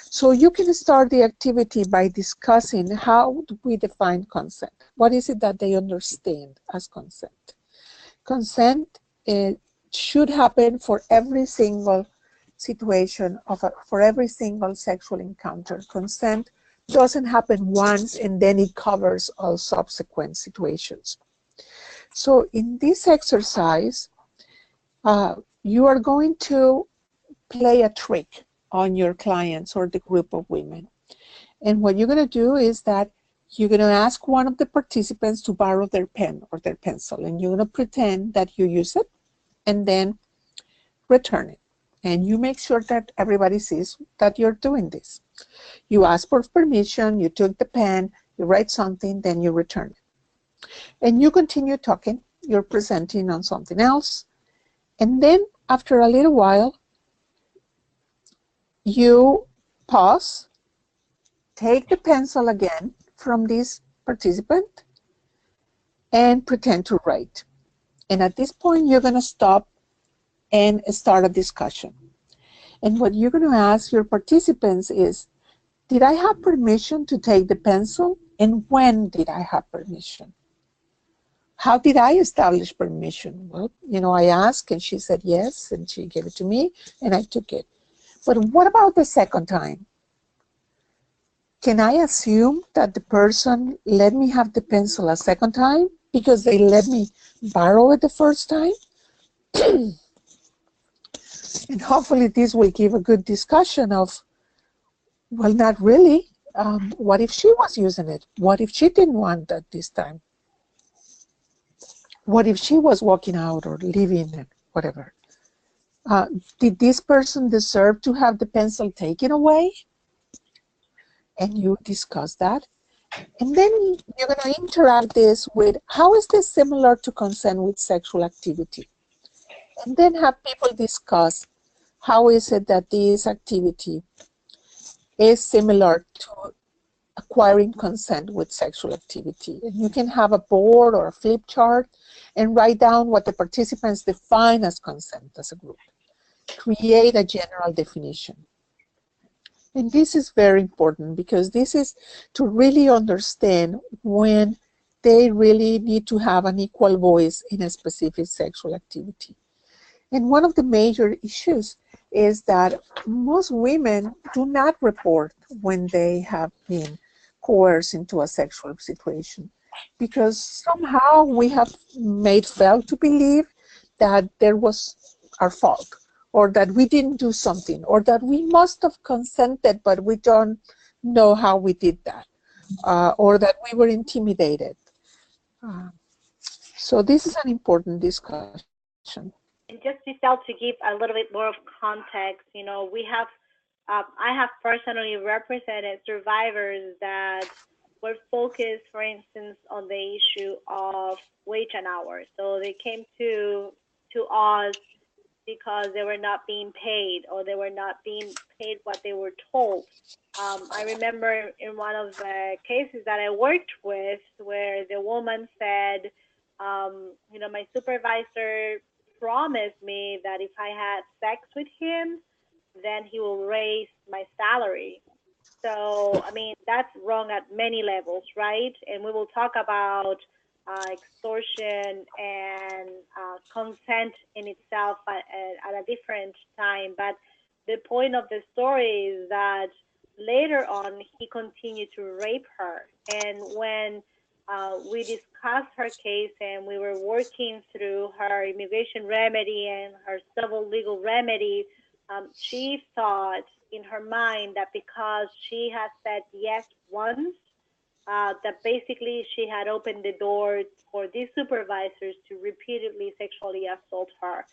Speaker 3: So you can start the activity by discussing how do we define consent. What is it that they understand as consent? Consent should happen for every single situation, for every single sexual encounter. Consent doesn't happen once and then it covers all subsequent situations. So in this exercise, you are going to play a trick on your clients or the group of women. And what you're going to do is that you're going to ask one of the participants to borrow their pen or their pencil, and you're going to pretend that you use it and then return it. And you make sure that everybody sees that you're doing this. You ask for permission, you took the pen, you write something, then you return it. And you continue talking, you're presenting on something else. And then after a little while, you pause, take the pencil again from this participant, and pretend to write. And at this point, you're going to stop and start a discussion. And what you're going to ask your participants is, did I have permission to take the pencil? And when did I have permission? How did I establish permission? Well, I asked and she said yes, and she gave it to me and I took it. But what about the second time? Can I assume that the person let me have the pencil a second time because they let me borrow it the first time? And hopefully this will give a good discussion of Well, not really. What if she was using it? What if she didn't want that this time? What if she was walking out or leaving it, whatever? Did this person deserve to have the pencil taken away? And you discuss that. And then you're going to interact this with, how is this similar to consent with sexual activity? And then have people discuss, how is it that this activity is similar to acquiring consent with sexual activity? And you can have a board or a flip chart and write down what the participants define as consent as a group. Create a general definition. And this is very important, because this is to really understand when they really need to have an equal voice in a specific sexual activity. And one of the major issues is that most women do not report when they have been coerced into a sexual situation, because somehow we have made felt to believe that there was our fault, or that we didn't do something, or that we must have consented, but we don't know how we did that, or that we were intimidated. So this is an important discussion.
Speaker 2: And just Giselle, to give a little bit more of context, we have, I have personally represented survivors that were focused, for instance, on the issue of wage and hours. So they came to us because they were not being paid, or they were not being paid what they were told. I remember in one of the cases that I worked with, where the woman said, my supervisor promised me that if I had sex with him, then he will raise my salary. So, I mean, that's wrong at many levels, right? And we will talk about extortion and consent in itself at a different time. But the point of the story is that later on, he continued to rape her. And when we discussed her case and we were working through her immigration remedy and her civil legal remedy, she thought in her mind that because she had said yes once, that basically she had opened the door for these supervisors to repeatedly sexually assault her,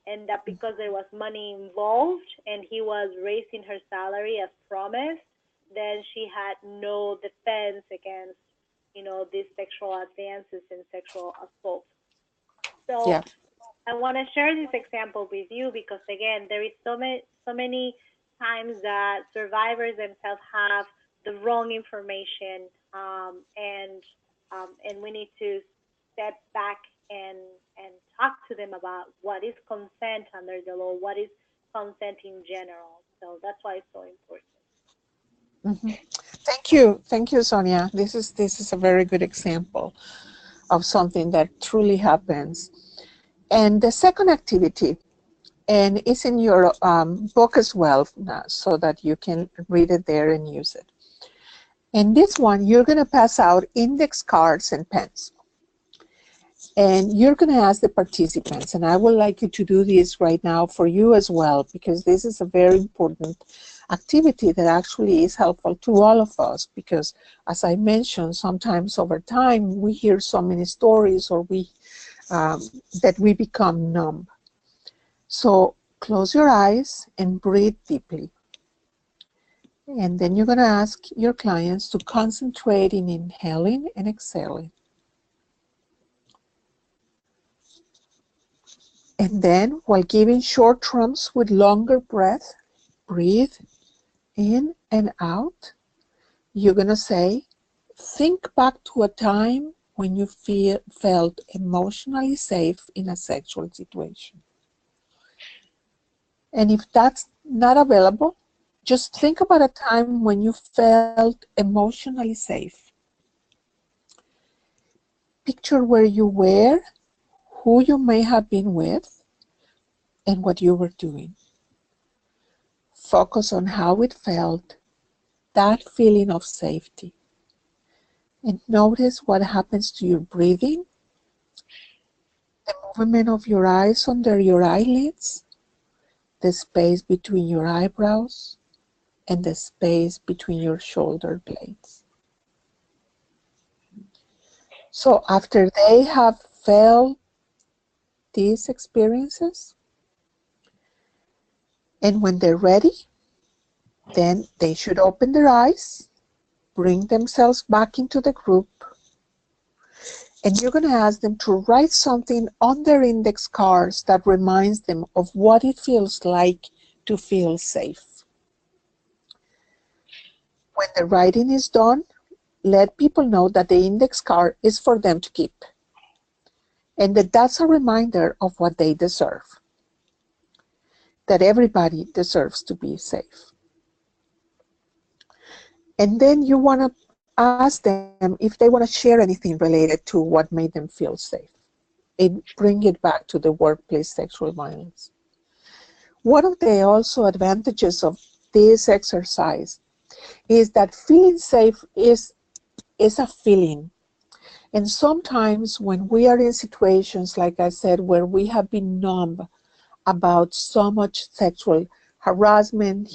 Speaker 2: and that because there was money involved and he was raising her salary as promised, then she had no defense against, these sexual advances and sexual assault. So yeah. I want to share this example with you because, again, there is so many times that survivors themselves have the wrong information, and we need to step back and talk to them about what is consent under the law, what is consent in general. So that's why it's so important.
Speaker 3: Mm-hmm. Thank you, Sonia. This is a very good example of something that truly happens. And the second activity, and it's in your book as well, so that you can read it there and use it. In this one, you're going to pass out index cards and pens. And you're going to ask the participants, and I would like you to do this right now for you as well, because this is a very important activity that actually is helpful to all of us, because as I mentioned, sometimes over time we hear so many stories, or that we become numb. So close your eyes and breathe deeply. And then you're going to ask your clients to concentrate in inhaling and exhaling. And then, while giving short trumps with longer breath, breathe in and out. You're going to say, think back to a time when you felt emotionally safe in a sexual situation. And if that's not available, just think about a time when you felt emotionally safe. Picture where you were, who you may have been with, and what you were doing. Focus on how it felt, that feeling of safety. And notice what happens to your breathing, the movement of your eyes under your eyelids, the space between your eyebrows, and the space between your shoulder blades. So after they have felt these experiences, and when they're ready, then they should open their eyes, bring themselves back into the group, and you're going to ask them to write something on their index cards that reminds them of what it feels like to feel safe. When the writing is done, let people know that the index card is for them to keep, and that that's a reminder of what they deserve, that everybody deserves to be safe. And then you want to ask them if they want to share anything related to what made them feel safe, and bring it back to the workplace sexual violence. One of the also advantages of this exercise is that feeling safe is a feeling. And sometimes when we are in situations, like I said, where we have been numb about so much sexual harassment,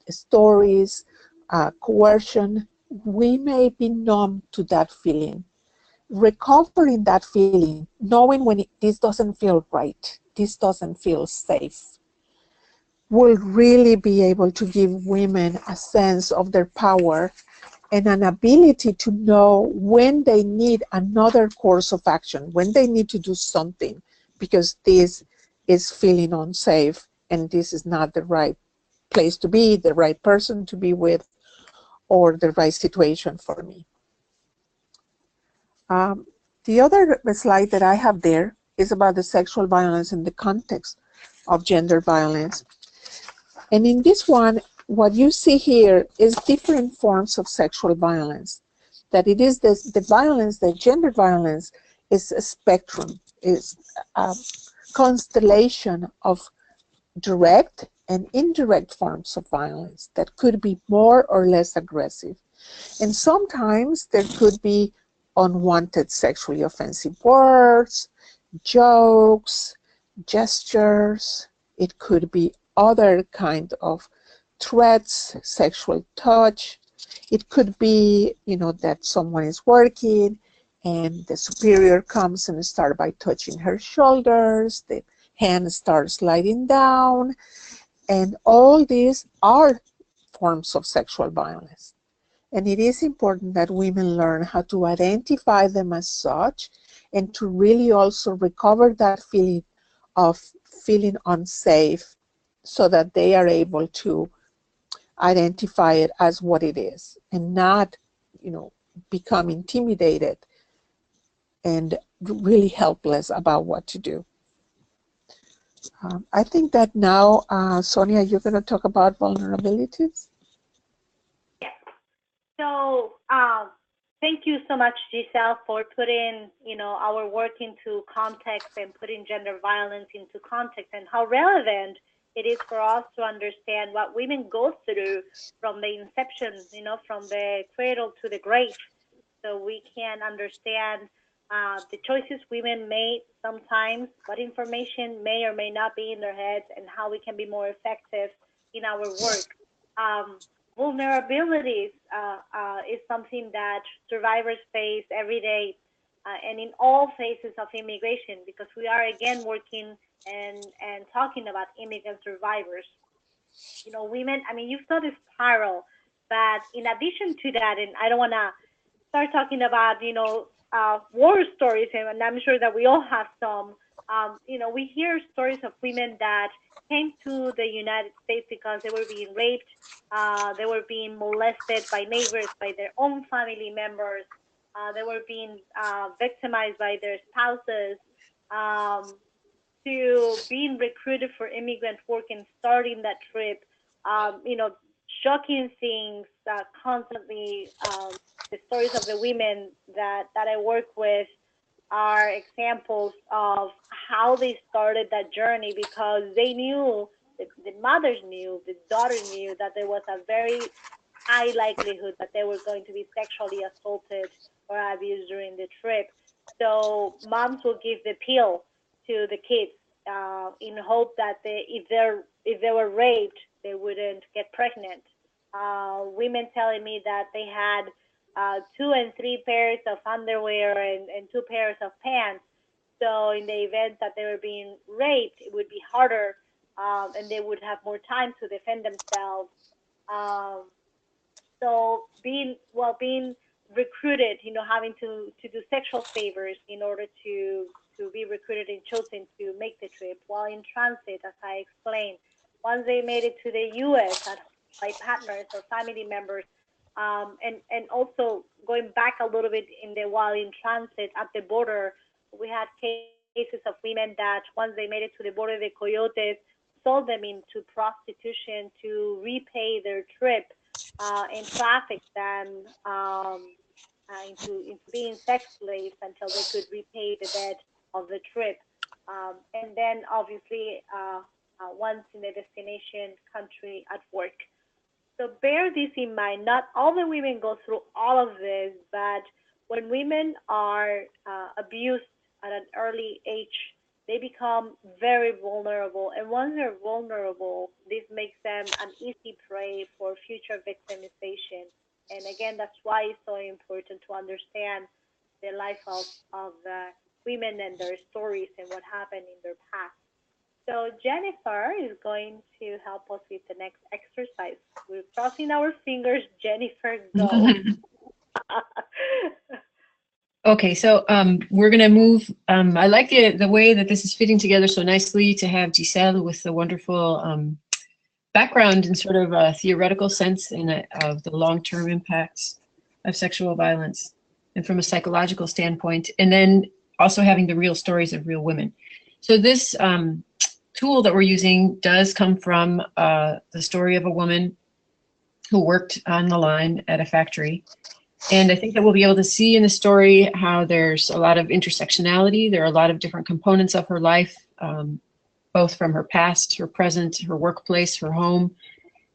Speaker 3: stories, coercion, we may be numb to that feeling. Recovering that feeling, knowing when this doesn't feel right, this doesn't feel safe, will really be able to give women a sense of their power and an ability to know when they need another course of action, when they need to do something, because this is feeling unsafe and this is not the right place to be, the right person to be with, or the right situation for me. The other slide that I have there is about the sexual violence in the context of gender violence. And in this one, what you see here is different forms of sexual violence. That it is the violence, the gender violence, is a spectrum, is a constellation of direct and indirect forms of violence that could be more or less aggressive. And sometimes there could be unwanted sexually offensive words, jokes, gestures. It could be other kind of threats, sexual touch. It could be, that someone is working and the superior comes and starts by touching her shoulders, the hand starts sliding down, and all these are forms of sexual violence. And it is important that women learn how to identify them as such and to really also recover that feeling of feeling unsafe so that they are able to identify it as what it is and not, become intimidated and really helpless about what to do. I think that now, Sonia, you're going to talk about vulnerabilities.
Speaker 2: Yes. So thank you so much, Giselle, for putting, our work into context and putting gender violence into context and how relevant it is for us to understand what women go through from the inception, from the cradle to the grave, so we can understand the choices women made sometimes, what information may or may not be in their heads, and how we can be more effective in our work. Vulnerabilities is something that survivors face every day and in all phases of immigration, because we are again working and talking about immigrant survivors. Women, you've saw this spiral, but in addition to that, and I don't want to start talking about, war stories, and I'm sure that we all have some. We hear stories of women that came to the United States because they were being raped, they were being molested by neighbors, by their own family members, they were being victimized by their spouses, to being recruited for immigrant work and starting that trip. Shocking things constantly. The stories of the women that I work with are examples of how they started that journey, because they knew, the mothers knew, the daughter knew that there was a very high likelihood that they were going to be sexually assaulted or abused during the trip. So moms will give the pill to the kids in hope that if they were raped, they wouldn't get pregnant. women telling me that they had 2 and 3 pairs of underwear and 2 pairs of pants. So in the event that they were being raped, it would be harder, and they would have more time to defend themselves. So being recruited, having to do sexual favors in order to be recruited and chosen to make the trip. While in transit, as I explained, once they made it to the U.S. by partners or family members, and also going back a little bit while in transit at the border, we had cases of women that once they made it to the border, the coyotes sold them into prostitution to repay their trip, and trafficked them into being sex slaves until they could repay the debt of the trip. And then obviously once in the destination country at work. So bear this in mind. Not all the women go through all of this, but when women are abused at an early age, they become very vulnerable. And once they're vulnerable, this makes them an easy prey for future victimization. And again, that's why it's so important to understand the life of the women and their stories and what happened in their past. So Jennifer is going to help us with the next exercise. We're crossing our fingers. Jennifer, go.
Speaker 1: Okay, so we're going to move. I like the way that this is fitting together so nicely to have Giselle with the wonderful background in sort of a theoretical sense of the long-term impacts of sexual violence and from a psychological standpoint, and then also having the real stories of real women. So this tool that we're using does come from the story of a woman who worked on the line at a factory. And I think that we'll be able to see in the story how there's a lot of intersectionality. There are a lot of different components of her life, both from her past, her present, her workplace, her home,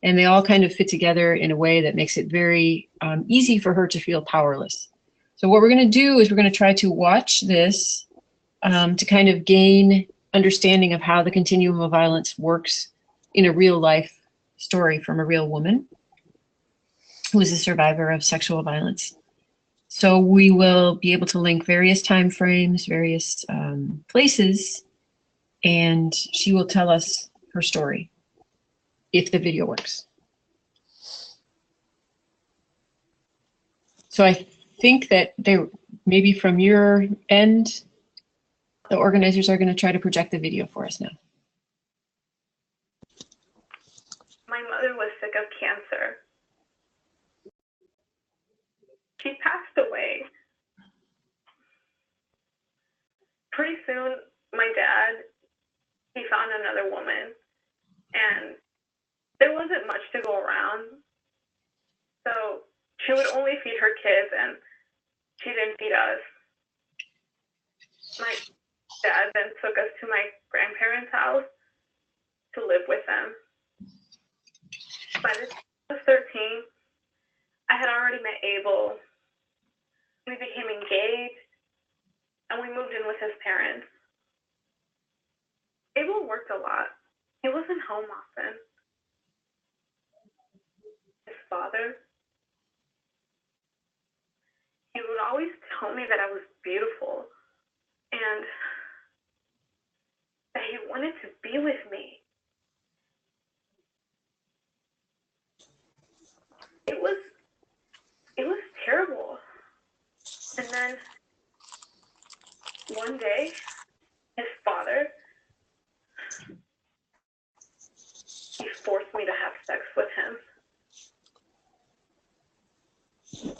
Speaker 1: and they all kind of fit together in a way that makes it very easy for her to feel powerless. So what we're going to do is we're going to try to watch this to kind of gain understanding of how the continuum of violence works in a real life story from a real woman who is a survivor of sexual violence. So we will be able to link various time frames, various places, and she will tell us her story if the video works. So I think that maybe from your end, the organizers are going to try to project the video for us now.
Speaker 6: My mother was sick of cancer. She passed away. Pretty soon, my dad, he found another woman, and there wasn't much to go around. So she would only feed her kids, and she didn't feed us. My dad then took us to my grandparents' house to live with them. By the time I was 13, I had already met Abel. We became engaged, and we moved in with his parents. Abel worked a lot. He wasn't home often. His father, he would always tell me that I was beautiful and that he wanted to be with me. It was terrible. And then one day, his father, he forced me to have sex with him.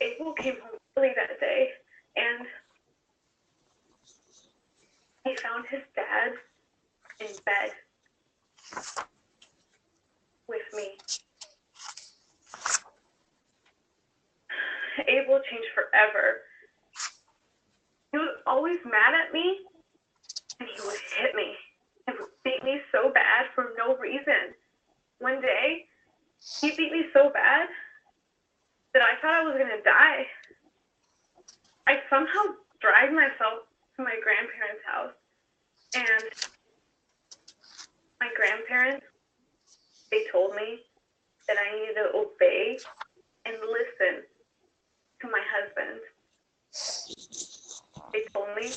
Speaker 6: Abel came home early that day, and he found his dad in bed with me. Abel changed forever. He was always mad at me, and he would hit me and would beat me so bad for no reason. One day, he beat me so bad that I thought I was going to die. I somehow dragged myself to my grandparents' house, and my grandparents, they told me that I needed to obey and listen to my husband. They told me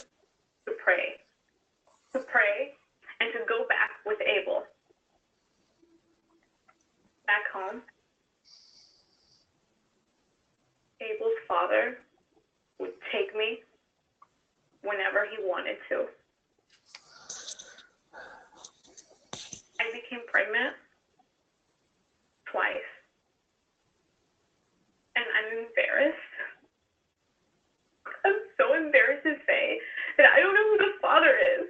Speaker 6: to pray and to go back with Abel. Back home, Abel's father would take me whenever he wanted to. I became pregnant twice, and I'm embarrassed. I'm so embarrassed to say that I don't know who the father is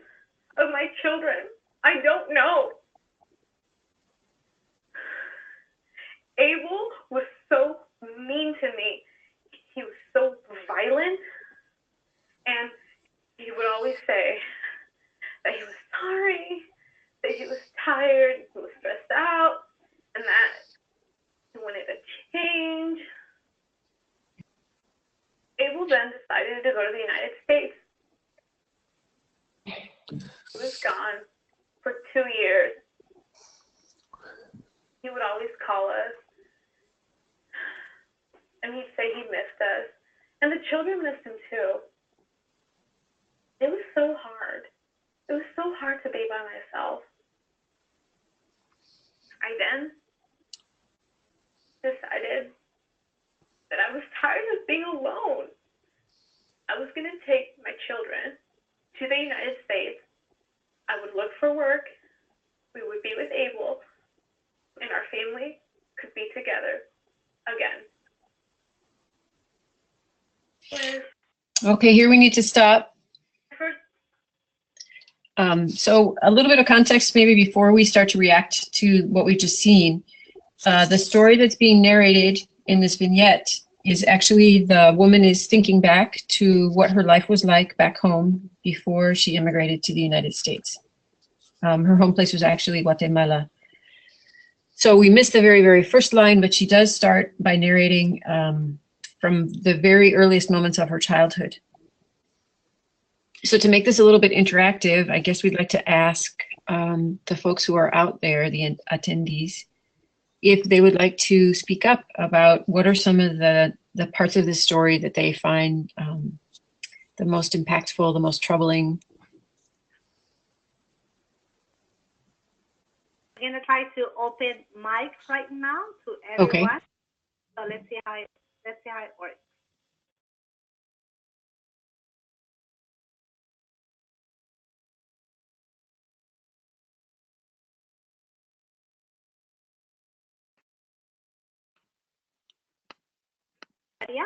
Speaker 6: of my children. I don't know. Abel was so mean to me. He was so violent, and he would always say that he was sorry, that he was tired, he was stressed out, and that he wanted to change. Abel then decided to go to the United States. He was gone for 2 years. He would always call us, and he'd say he missed us, and the children missed him too. It was so hard. It was so hard to be by myself. I then decided that I was tired of being alone. I was going to take my children to the United States. I would look for work. We would be with Abel, and our family could be together again.
Speaker 1: Okay, here we need to stop. So a little bit of context maybe before we start to react to what we've just seen. The story that's being narrated in this vignette is actually the woman is thinking back to what her life was like back home before she immigrated to the United States. Her home place was actually Guatemala. So we missed the very, very first line, but she does start by narrating from the very earliest moments of her childhood. So to make this a little bit interactive, I guess we'd like to ask the folks who are out there, the attendees, if they would like to speak up about what are some of the parts of this story that they find the most impactful, the most troubling.
Speaker 2: I'm going to try to open mics right now to everyone.
Speaker 1: Okay.
Speaker 2: So let's see how it works. Maria?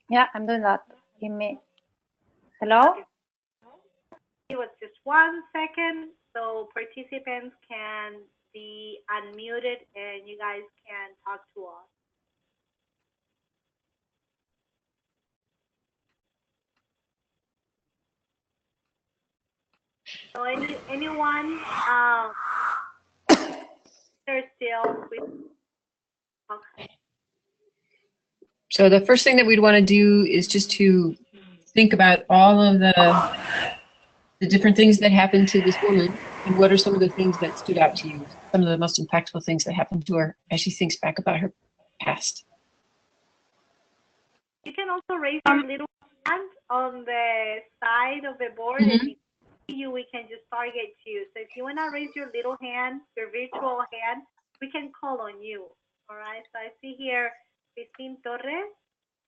Speaker 7: Yeah, I'm doing that. Give me. Hello?
Speaker 2: It was just 1 second, so participants can be unmuted and you guys can talk to us. So anyone they're still with, okay.
Speaker 1: So the first thing that we'd want to do is just to think about all of the different things that happened to this woman, and what are some of the things that stood out to you, some of the most impactful things that happened to her as she thinks back about her past.
Speaker 2: You can also raise your little hand on the side of the board, and if we see you, we can just target you. So if you want to raise your little hand, your virtual hand, we can call on you. All right. So I see here Christine Torres.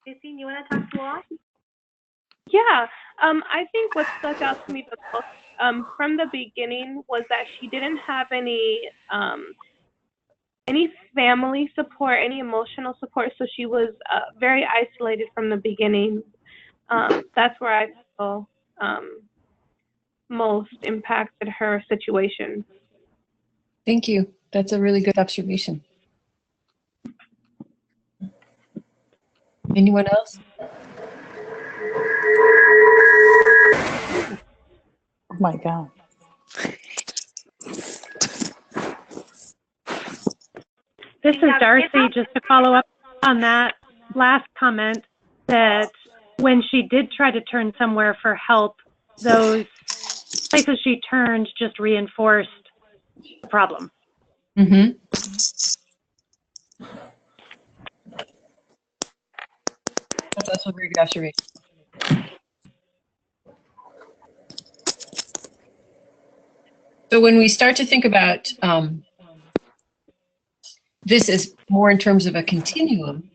Speaker 2: Christine, you want to talk to us?
Speaker 8: Yeah, I think what stuck out to me the most from the beginning was that she didn't have any family support, any emotional support, so she was very isolated from the beginning. That's where I feel most impacted her situation.
Speaker 1: Thank you. That's a really good observation. Anyone else?
Speaker 7: Oh my God.
Speaker 9: This is Darcy, just to follow up on that last comment, that when she did try to turn somewhere for help, those places she turned just reinforced the problem.
Speaker 1: Mm-hmm. That's also a very good observation. So when we start to think about this as more in terms of a continuum,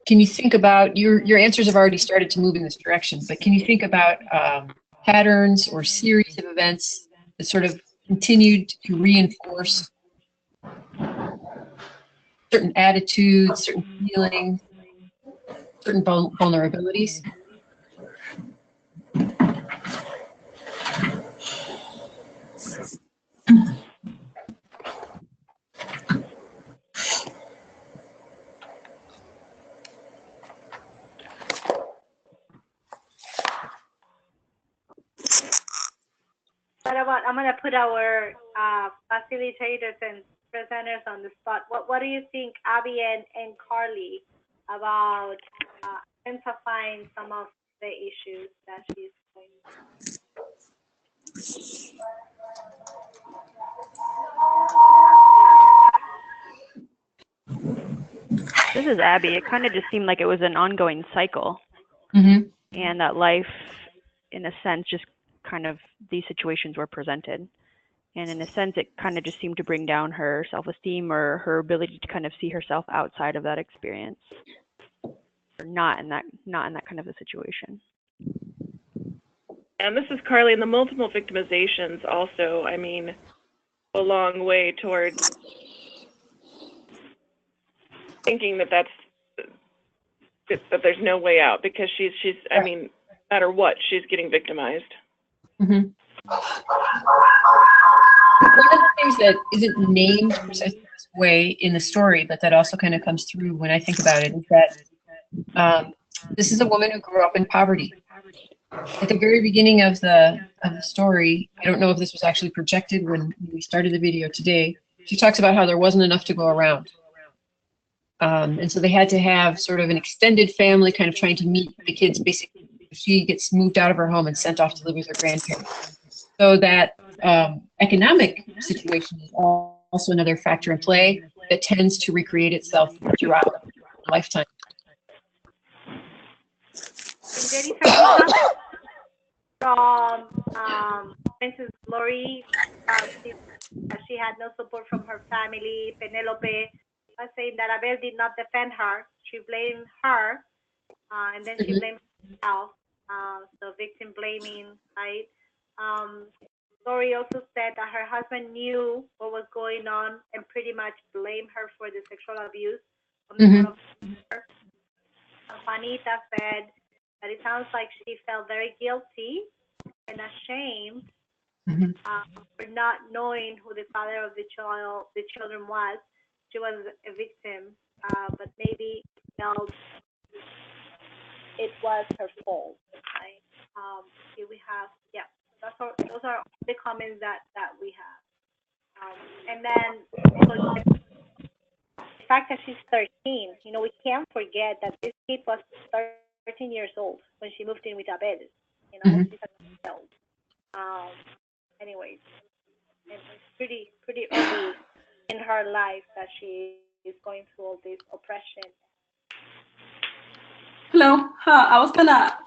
Speaker 1: can you think about, your answers have already started to move in this direction, but can you think about patterns or series of events that sort of continued to reinforce certain attitudes, certain feelings, certain vulnerabilities?
Speaker 2: What about, I'm gonna put our facilitators and presenters on the spot. What do you think, Abbie and Carly, about identifying some of the issues that she's going through?
Speaker 4: This is Abbie. It kind of just seemed like it was an ongoing cycle.
Speaker 1: Mm-hmm.
Speaker 4: And that life, in a sense, just kind of these situations were presented. And in a sense, it kind of just seemed to bring down her self-esteem or her ability to kind of see herself outside of that experience, or not in that kind of a situation.
Speaker 5: And this is Carly, and the multiple victimizations also, I mean, a long way towards thinking that there's no way out, because she's I mean, no matter what, she's getting victimized.
Speaker 1: Mm-hmm. One of the things that isn't named precisely this way in the story, but that also kind of comes through when I think about it, is that this is a woman who grew up in poverty. At the very beginning of the story, I don't know if this was actually projected when we started the video today, she talks about how there wasn't enough to go around. And so they had to have sort of an extended family kind of trying to meet the kids. Basically, she gets moved out of her home and sent off to live with her grandparents. So that economic situation is also another factor in play that tends to recreate itself throughout a lifetime.
Speaker 2: From Princess Glory, she had no support from her family. Penelope was saying that Abel did not defend her. She blamed her, and then she blamed herself. So victim blaming, right? Glory also said that her husband knew what was going on and pretty much blamed her for the sexual abuse. Juanita said that it sounds like she felt very guilty and ashamed for not knowing who the father of the children was. She was a victim, but maybe felt it was her fault. Right? Here we have, those are the comments that we have. And then the fact that she's 13, you know, we can't forget that this kid was 13 years old when she moved in with Abel. You know, she's a child. Anyways, it's pretty early in her life that she is going through all this oppression.
Speaker 10: Hello. I was gonna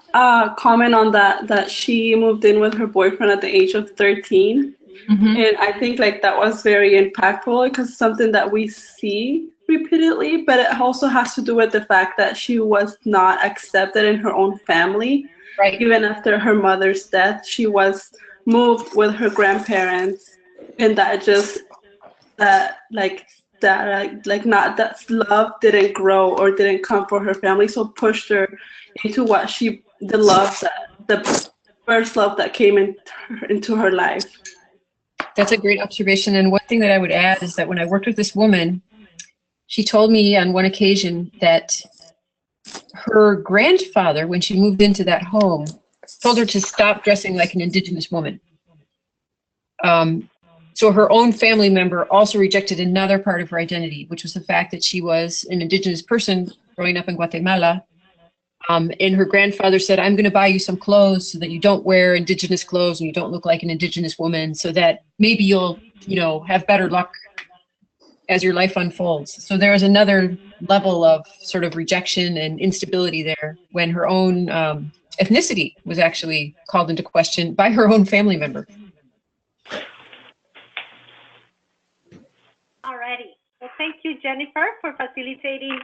Speaker 10: comment on that she moved in with her boyfriend at the age of 13. And I think like that was very impactful because it's something that we see repeatedly, but it also has to do with the fact that she was not accepted in her own family. Right. Even after her mother's death, she was moved with her grandparents, and that just that love didn't grow or didn't come for her family, so pushed her into the first love that came into her life.
Speaker 1: That's a great observation. And one thing that I would add is that when I worked with this woman, she told me on one occasion that her grandfather, when she moved into that home, told her to stop dressing like an indigenous woman. So her own family member also rejected another part of her identity, which was the fact that she was an indigenous person growing up in Guatemala. And her grandfather said, I'm going to buy you some clothes so that you don't wear indigenous clothes and you don't look like an indigenous woman, so that maybe you'll, have better luck as your life unfolds. So there was another level of sort of rejection and instability there when her own ethnicity was actually called into question by her own family member.
Speaker 2: Alrighty. Well, thank you, Jennifer, for facilitating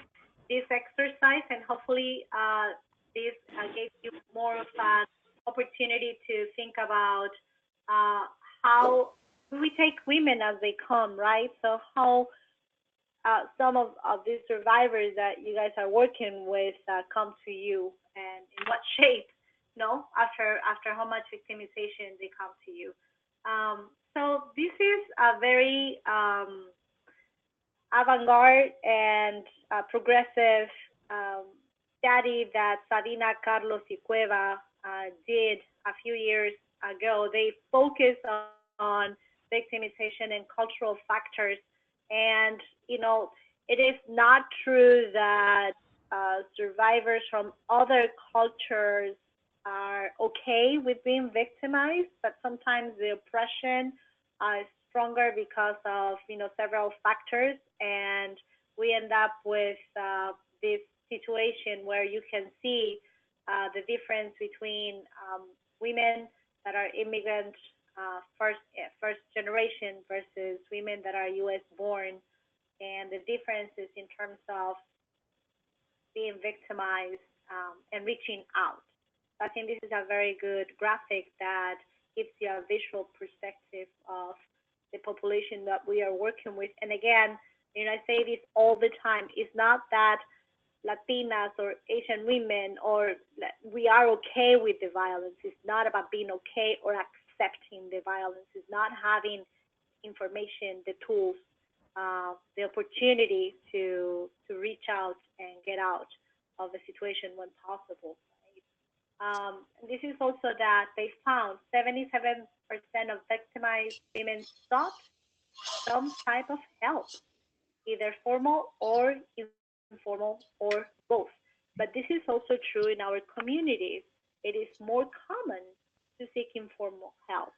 Speaker 2: this exercise, and hopefully this gave you more of an opportunity to think about how we take women as they come, right? So how some of these survivors that you guys are working with come to you, and in what shape, after how much victimization they come to you. So this is a very avant-garde and progressive study that Sadina, Carlos, y Cueva did a few years ago. They focus on victimization and cultural factors, and it is not true that survivors from other cultures are okay with being victimized, but sometimes the oppression is stronger because of several factors, and we end up with this situation where you can see the difference between women that are immigrant first generation versus women that are U.S. born, and the differences in terms of being victimized and reaching out. I think this is a very good graphic that gives you a visual perspective of the population that we are working with. And again, I say this all the time, it's not that Latinas or Asian women we are okay with the violence. It's not about being okay or accepting the violence. It's not having information, the tools, the opportunity to reach out and get out of the situation when possible. This is also that they found 77% of victimized women sought some type of help, either formal or informal or both. But this is also true in our communities. It is more common to seek informal help.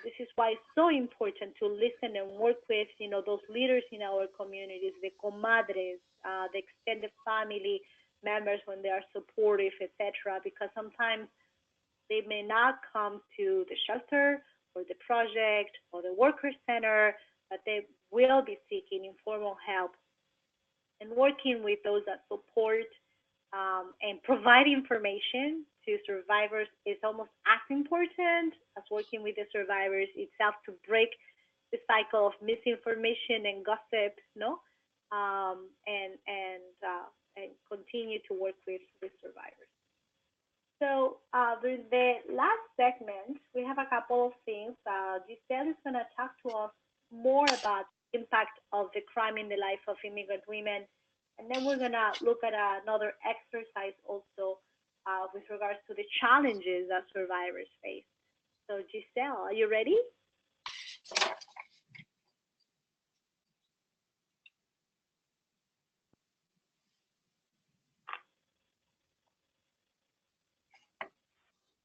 Speaker 2: This is why it's so important to listen and work with, those leaders in our communities, the comadres, the extended family members when they are supportive, etc. Because sometimes they may not come to the shelter or the project or the worker center, but they will be seeking informal help. And working with those that support and provide information to survivors is almost as important as working with the survivors itself to break the cycle of misinformation and gossip, and continue to work with survivors. So during the last segment, we have a couple of things. Giselle is going to talk to us more about the impact of the crime in the life of immigrant women. And then we're going to look at another exercise also with regards to the challenges that survivors face. So Giselle, are you ready?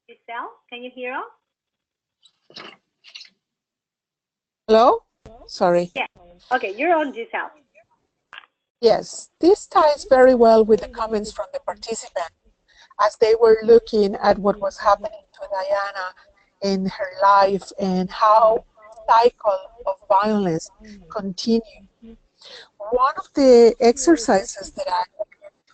Speaker 2: Giselle, can you hear us?
Speaker 3: Hello? Sorry.
Speaker 2: Yeah. Okay, you're on, Giselle.
Speaker 3: Yes, this ties very well with the comments from the participants as they were looking at what was happening to Diana in her life and how the cycle of violence continued. One of the exercises that I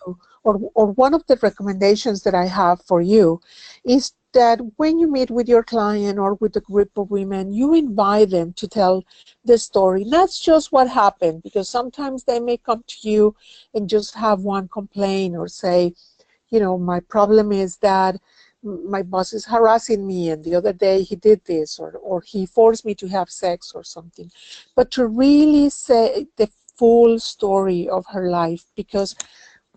Speaker 3: do, or one of the recommendations that I have for you is that when you meet with your client or with a group of women, you invite them to tell the story, not just what happened, because sometimes they may come to you and just have one complaint or say, my problem is that my boss is harassing me and the other day he did this or he forced me to have sex or something. But to really say the full story of her life, because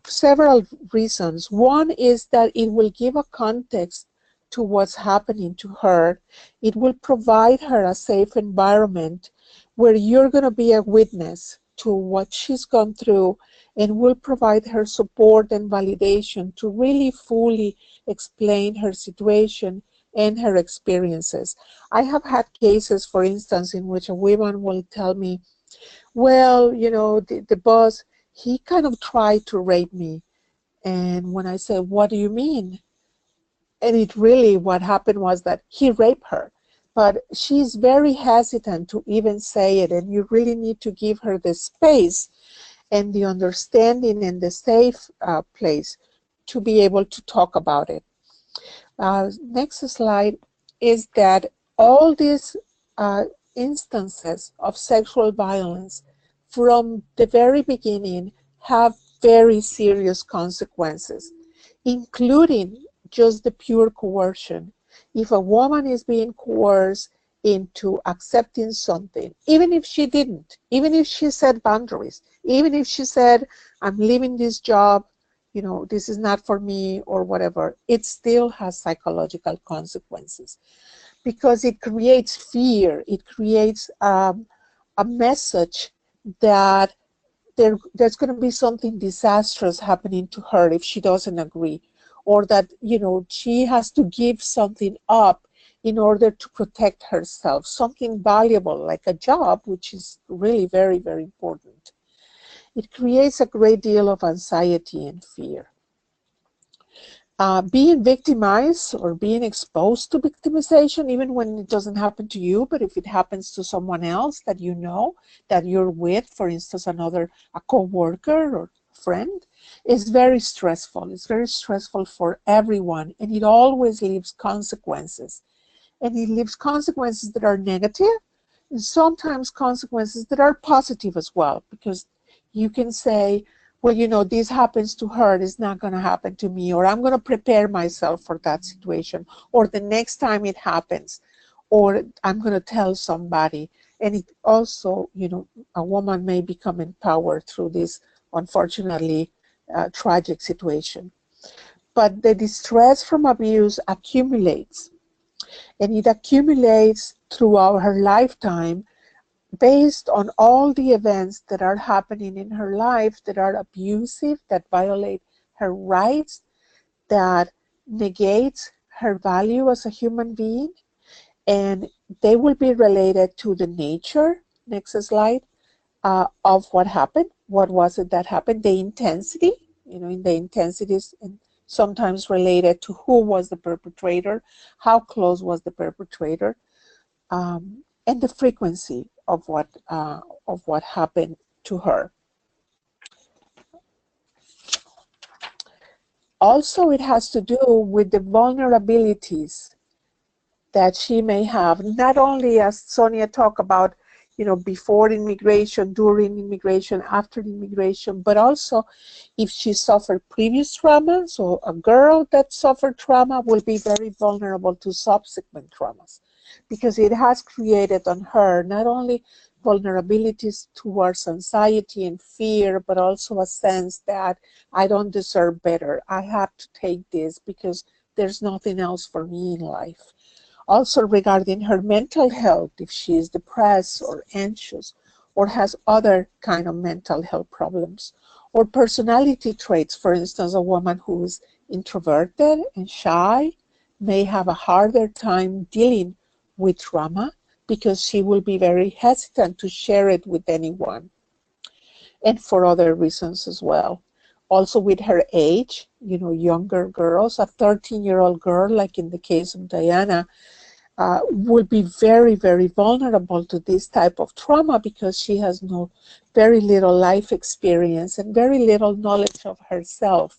Speaker 3: several reasons. One is that it will give a context to what's happening to her. It will provide her a safe environment where you're going to be a witness to what she's gone through and will provide her support and validation to really fully explain her situation and her experiences. I have had cases, for instance, in which a woman will tell me Well, the boss, he kind of tried to rape me. And when I said, what do you mean? And it really, what happened was that he raped her. But she's very hesitant to even say it, and you really need to give her the space and the understanding and the safe place to be able to talk about it. Next slide is that all these instances of sexual violence from the very beginning have very serious consequences, including just the pure coercion. If a woman is being coerced into accepting something, even if she didn't, even if she set boundaries, even if she said, I'm leaving this job, this is not for me or whatever, it still has psychological consequences because it creates fear. It creates a message that there's going to be something disastrous happening to her if she doesn't agree, or that she has to give something up in order to protect herself, something valuable like a job, which is really very, very important. It creates a great deal of anxiety and fear. Being victimized or being exposed to victimization, even when it doesn't happen to you, but if it happens to someone else that you know, that you're with, for instance, a co-worker or friend, is very stressful. It's very stressful for everyone, and it always leaves consequences. And it leaves consequences that are negative, and sometimes consequences that are positive as well, because you can say, well, this happens to her, it's not going to happen to me, or I'm going to prepare myself for that situation, or the next time it happens, or I'm going to tell somebody. And it also, a woman may become empowered through this, unfortunately, tragic situation. But the distress from abuse accumulates, and it accumulates throughout her lifetime, based on all the events that are happening in her life that are abusive, that violate her rights, that negate her value as a human being. And they will be related to the nature, next slide, of what happened. What was it that happened? The intensity, in the intensities, and sometimes related to who was the perpetrator, how close was the perpetrator, and the frequency of what happened to her. Also, it has to do with the vulnerabilities that she may have, not only, as Sonia talked about, before immigration, during immigration, after immigration, but also if she suffered previous trauma. So a girl that suffered trauma will be very vulnerable to subsequent traumas, because it has created on her not only vulnerabilities towards anxiety and fear, but also a sense that I don't deserve better. I have to take this because there's nothing else for me in life. Also regarding her mental health, if she is depressed or anxious or has other kind of mental health problems, or personality traits. For instance, a woman who is introverted and shy may have a harder time dealing with trauma because she will be very hesitant to share it with anyone, and for other reasons as well. Also with her age, younger girls, a 13-year-old girl, like in the case of Diana, will be very, very vulnerable to this type of trauma because she has very little life experience and very little knowledge of herself,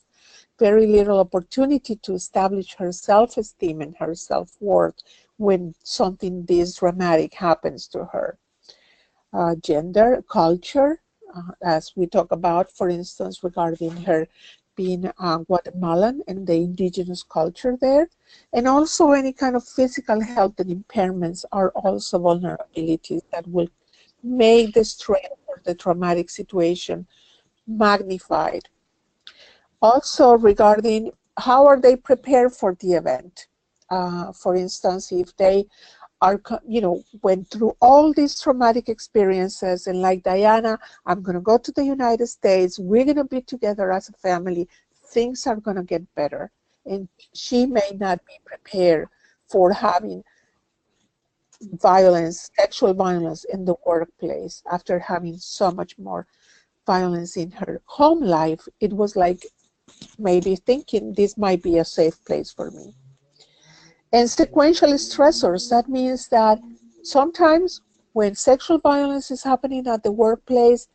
Speaker 3: very little opportunity to establish her self-esteem and her self-worth when something this dramatic happens to her. Gender, culture, as we talk about, for instance, regarding her being Guatemalan and the indigenous culture there. And also any kind of physical health and impairments are also vulnerabilities that will make the strain or the traumatic situation magnified. Also regarding how are they prepared for the event. For instance, if they are, went through all these traumatic experiences, and like Diana, I'm going to go to the United States, we're going to be together as a family, things are going to get better. And she may not be prepared for having violence, sexual violence in the workplace, after having so much more violence in her home life, it was like maybe thinking this might be a safe place for me. And sequential stressors, that means that sometimes when sexual violence is happening at the workplace,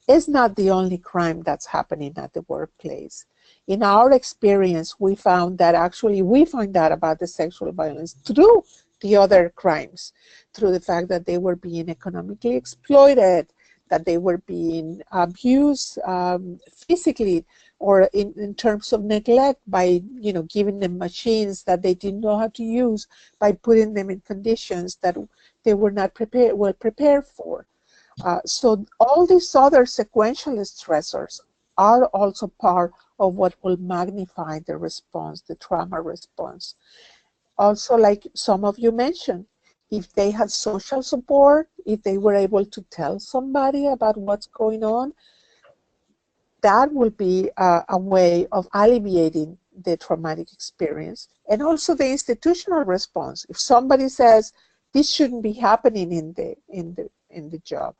Speaker 3: it's not the only crime that's happening at the workplace. In our experience, we found that actually we find out about the sexual violence through the other crimes, through the fact that they were being economically exploited, that they were being abused physically, or in terms of neglect by, you know, giving them machines that they didn't know how to use, by putting them in conditions that they were not prepared for. So all these other sequential stressors are also part of what will magnify the response, the trauma response. Also, like some of you mentioned, if they had social support, if they were able to tell somebody about what's going on, that will be a way of alleviating the traumatic experience. And also the institutional response. If somebody says, this shouldn't be happening in the job,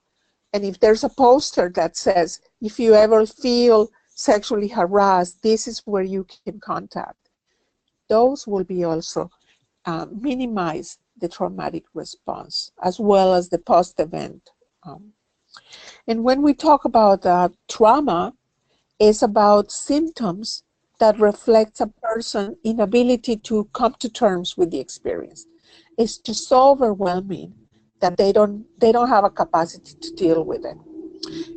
Speaker 3: and if there's a poster that says, if you ever feel sexually harassed, this is where you can contact, those will be also minimize the traumatic response, as well as the post-event. And when we talk about trauma, it's about symptoms that reflect a person's inability to come to terms with the experience. It's just so overwhelming that they don't have a capacity to deal with it.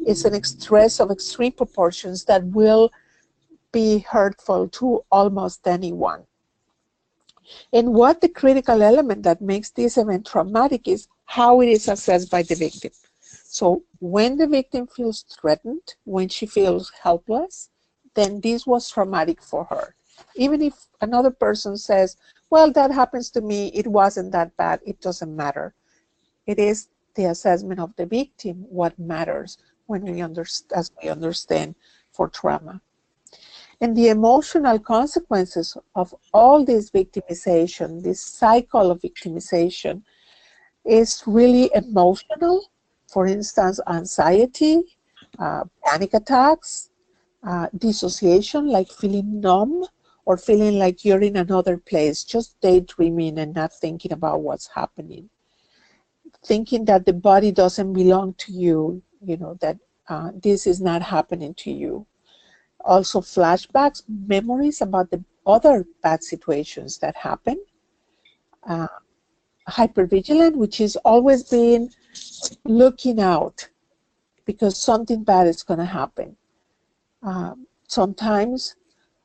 Speaker 3: It's an stress of extreme proportions that will be hurtful to almost anyone. And what the critical element that makes this event traumatic is how it is assessed by the victim. So when the victim feels threatened, when she feels helpless, then this was traumatic for her. Even if another person says, well, that happens to me, it wasn't that bad, it doesn't matter. It is the assessment of the victim what matters when we as we understand for trauma. And the emotional consequences of all this victimization, this cycle of victimization, is really emotional. For instance, anxiety, panic attacks, dissociation, like feeling numb, or feeling like you're in another place, just daydreaming and not thinking about what's happening. Thinking that the body doesn't belong to you, you know, that this is not happening to you. Also flashbacks, memories about the other bad situations that happen. Hypervigilant, which is always being looking out because something bad is going to happen. Sometimes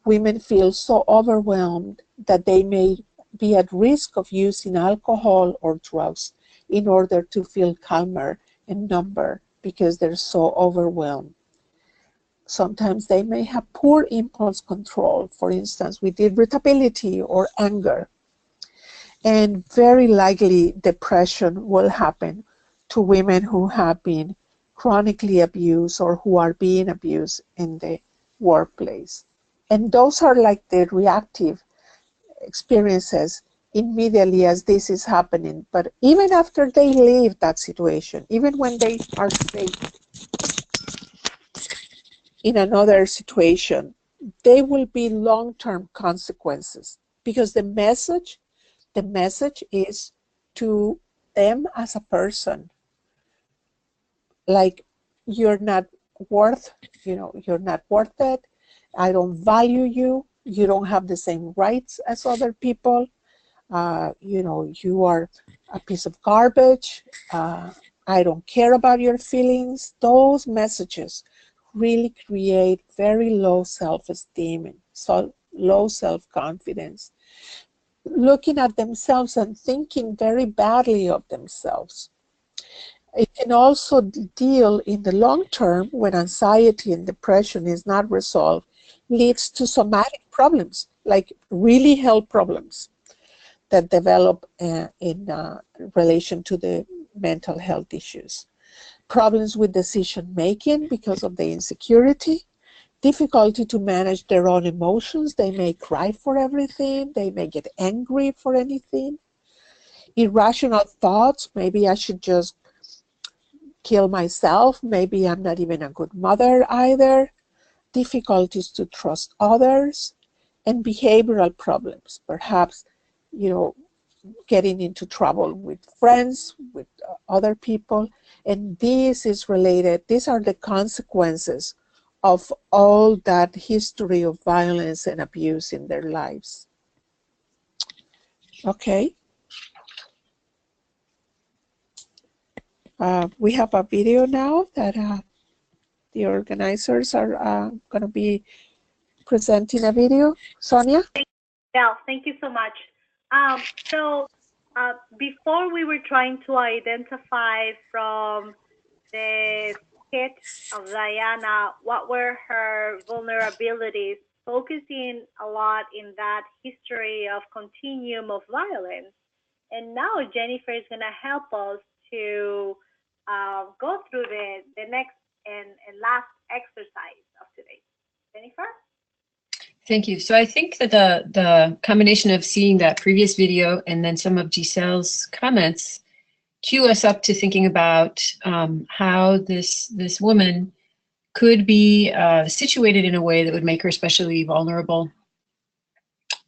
Speaker 3: women feel so overwhelmed that they may be at risk of using alcohol or drugs in order to feel calmer and number because they're so overwhelmed. Sometimes they may have poor impulse control, for instance, with irritability or anger. And very likely depression will happen to women who have been chronically abused or who are being abused in the workplace. And those are like the reactive experiences immediately as this is happening. But even after they leave that situation, even when they are safe in another situation, they will be long-term consequences, because the message is to them as a person, like, you're not worth, you're not worth it, I don't value you, you don't have the same rights as other people, you are a piece of garbage, I don't care about your feelings. Those messages really create very low self-esteem and so low self-confidence, looking at themselves and thinking very badly of themselves. It can also deal in the long term, when anxiety and depression is not resolved, leads to somatic problems, like really health problems that develop in relation to the mental health issues. Problems with decision making because of the insecurity, difficulty to manage their own emotions. They may cry for everything, they may get angry for anything. irrational thoughts. Maybe I should just kill myself. Maybe I'm not even a good mother either. Difficulties to trust others, and behavioral problems. Perhaps, getting into trouble with friends, with other people. And this is related, these are the consequences of all that history of violence and abuse in their lives. Okay. We have a video now that the organizers are going to be presenting a video. Sonia?
Speaker 2: Yeah, thank you so much. Before we were trying to identify from the sketch of Diana what were her vulnerabilities, focusing a lot in that history of continuum of violence. And now Jennifer is going to help us to go through the next and last exercise of today. Jennifer?
Speaker 1: Thank you. So I think that the combination of seeing that previous video and then some of Giselle's comments cue us up to thinking about how this woman could be situated in a way that would make her especially vulnerable.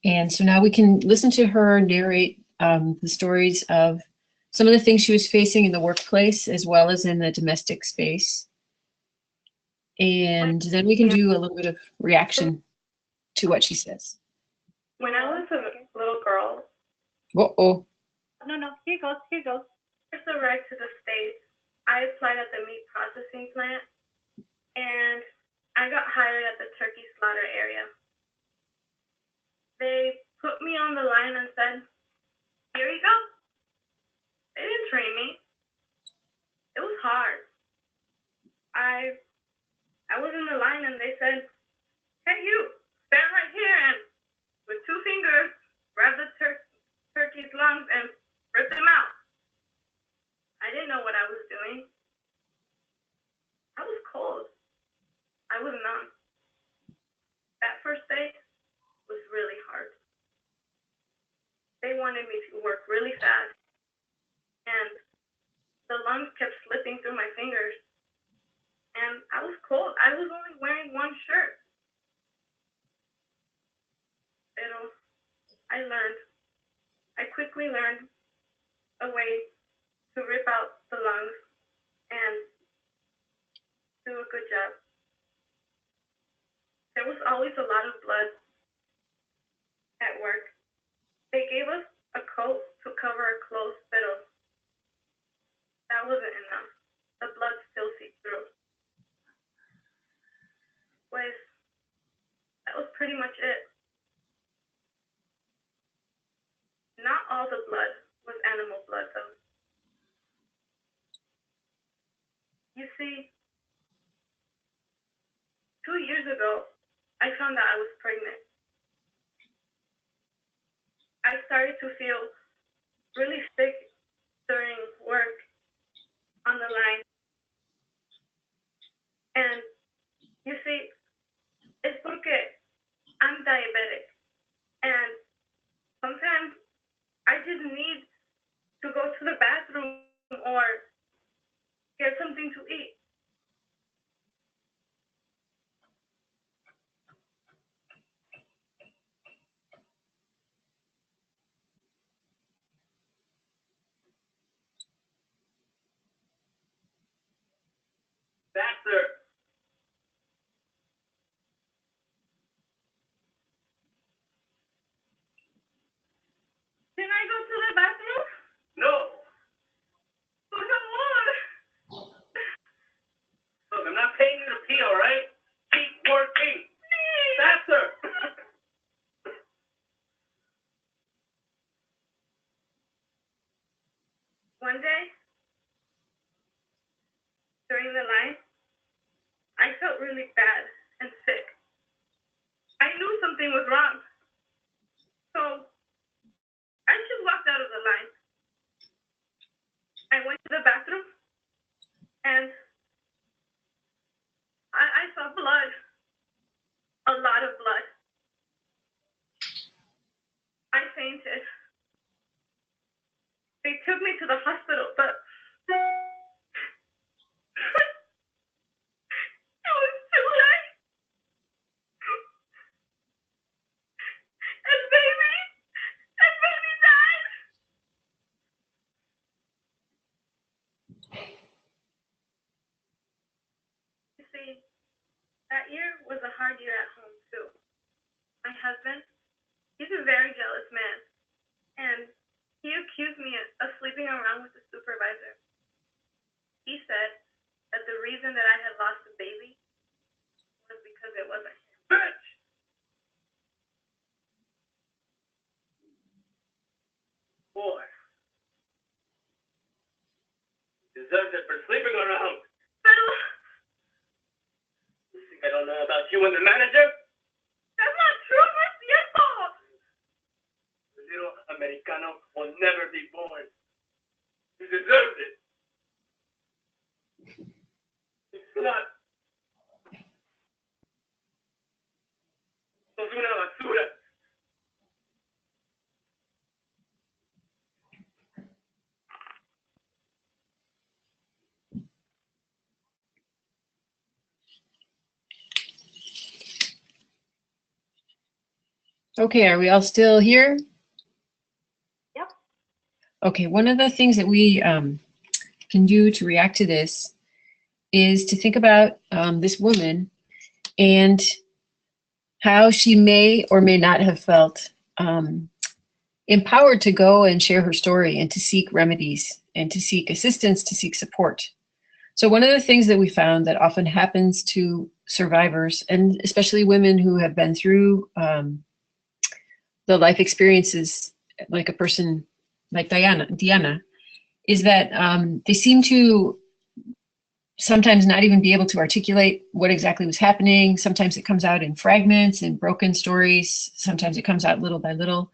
Speaker 1: And so now we can listen to her narrate the stories of some of the things she was facing in the workplace as well as in the domestic space. And then we can do a little bit of reaction to what she says.
Speaker 6: When I was a little girl.
Speaker 1: Uh-oh.
Speaker 2: No, here goes.
Speaker 6: First arrived to the States, I applied at the meat processing plant, and I got hired at the turkey slaughter area. They put me on the line and said, "Here you go." They didn't train me. It was hard. I was in the line and they said, "Hey, you, stand right here and with 2 fingers, grab the turkey's lungs and rip them out." I didn't know what I was doing. I was cold. I was numb. That first day was really hard. They wanted me to work really fast, and the lungs kept slipping through my fingers, and I was cold. I was only wearing 1 shirt. I quickly learned a way to rip out the lungs and do a good job. There was always a lot of blood at work. They gave us a coat to cover our closed spittle. That wasn't enough. The blood still seeped through. That was pretty much it. Not all the blood was animal blood, though. You see, 2 years ago, I found out I was pregnant. I started to feel really sick during work on the line. And you see, it's porque I'm diabetic. And sometimes I just need to go to the bathroom or get something to eat. Faster. Can I go to the bathroom? No. Oh, come on. Look, I'm not paying you to pee, all right? Keep working. Faster. One day, during the line, I felt really bad and sick. I knew something was wrong. So I just walked out of the line. I went to the bathroom and I saw blood. A lot of blood. I fainted. They the hospital, but it was too late. And baby died. You see, that year was a hard year at home too. My husband, he's a very jealous man, and he accused me of sleeping around with the supervisor. He said that the reason that I had lost the baby was because it wasn't him. Bitch! Boy. Deserves it for sleeping around. Pero... You think I don't know about you and the manager? That's not true, no es cierto! The little Americano will never be born. He deserves it. It's not. Sos una basura.
Speaker 1: Okay, are we all still here?
Speaker 2: Yep.
Speaker 1: Okay, one of the things that we can do to react to this is to think about this woman and how she may or may not have felt empowered to go and share her story and to seek remedies and to seek assistance, to seek support. So one of the things that we found that often happens to survivors, and especially women who have been through the life experiences like a person like Diana, is that they seem to sometimes not even be able to articulate what exactly was happening. Sometimes it comes out in fragments and broken stories. Sometimes it comes out little by little.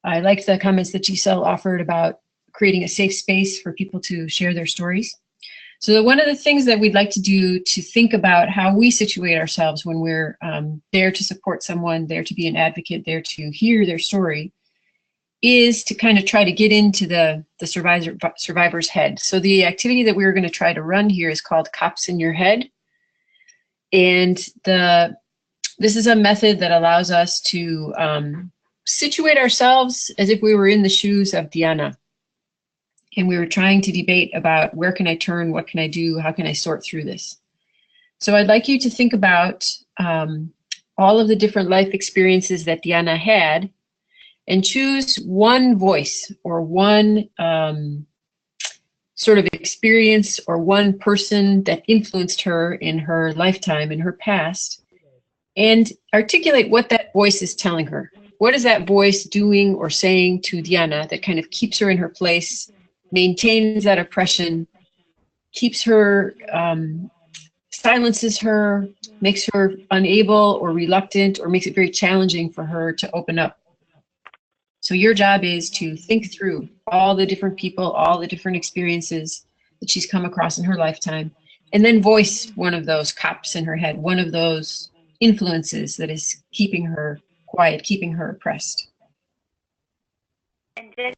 Speaker 1: I liked the comments that Giselle offered about creating a safe space for people to share their stories. So one of the things that we'd like to do to think about how we situate ourselves when we're there to support someone, there to be an advocate, there to hear their story, is to kind of try to get into the survivor's head. So the activity that we're going to try to run here is called Cops in Your Head. And this is a method that allows us to situate ourselves as if we were in the shoes of Diana. And we were trying to debate about where can I turn, what can I do, how can I sort through this? So I'd like you to think about all of the different life experiences that Diana had and choose one voice or one sort of experience or one person that influenced her in her lifetime, in her past, and articulate what that voice is telling her. What is that voice doing or saying to Diana that kind of keeps her in her place, maintains that oppression, keeps her, silences her, makes her unable or reluctant, or makes it very challenging for her to open up. So your job is to think through all the different people, all the different experiences that she's come across in her lifetime, and then voice one of those cops in her head, one of those influences that is keeping her quiet, keeping her oppressed.
Speaker 2: And then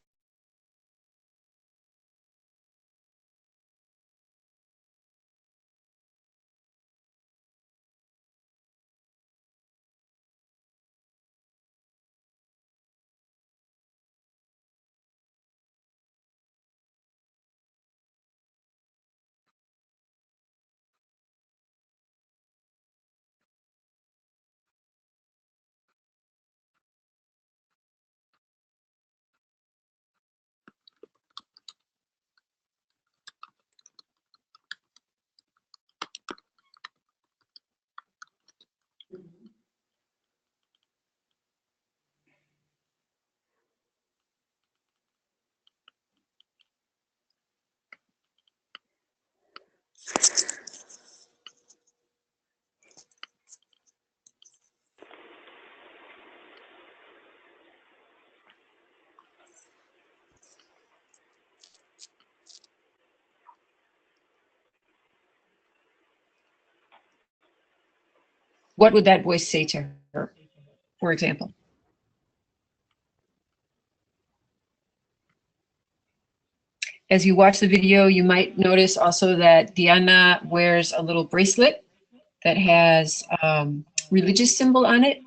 Speaker 1: What would that voice say to her, for example? As you watch the video, you might notice also that Diana wears a little bracelet that has religious symbol on it.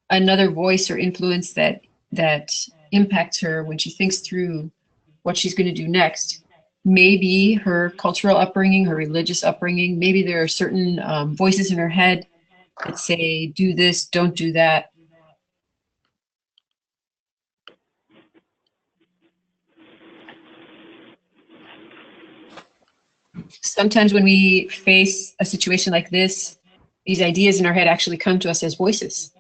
Speaker 1: Another voice or influence that impacts her when she thinks through what she's going to do next. Maybe her cultural upbringing, her religious upbringing. Maybe there are certain voices in her head that say, do this, don't do that. Sometimes when we face a situation like this, these ideas in our head actually come to us as voices.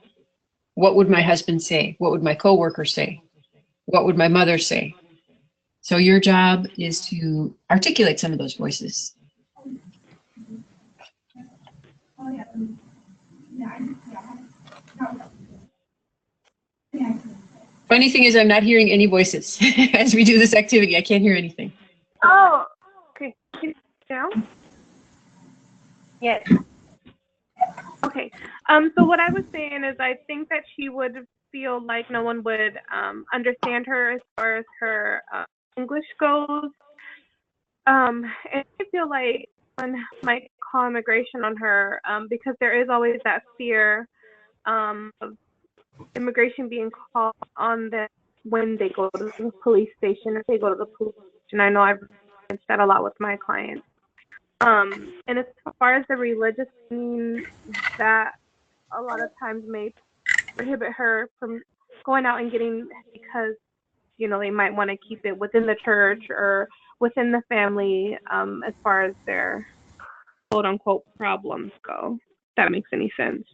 Speaker 1: What would my husband say? What would my coworker say? What would my mother say? So your job is to articulate some of those voices. Funny thing is, I'm not hearing any voices as we do this activity. I can't hear anything.
Speaker 8: Oh, okay. Now?
Speaker 7: Yes.
Speaker 8: Okay. So what I was saying is I think that she would feel like no one would understand her as far as her English goes. And I feel like one might call immigration on her because there is always that fear of immigration being called on them when they go to the police station, if they go to the police station. I know I've experienced that a lot with my clients. And as far as the religious thing, that a lot of times may prohibit her from going out and getting, because, you know, they might want to keep it within the church or within the family as far as their quote unquote problems go. If that makes any sense.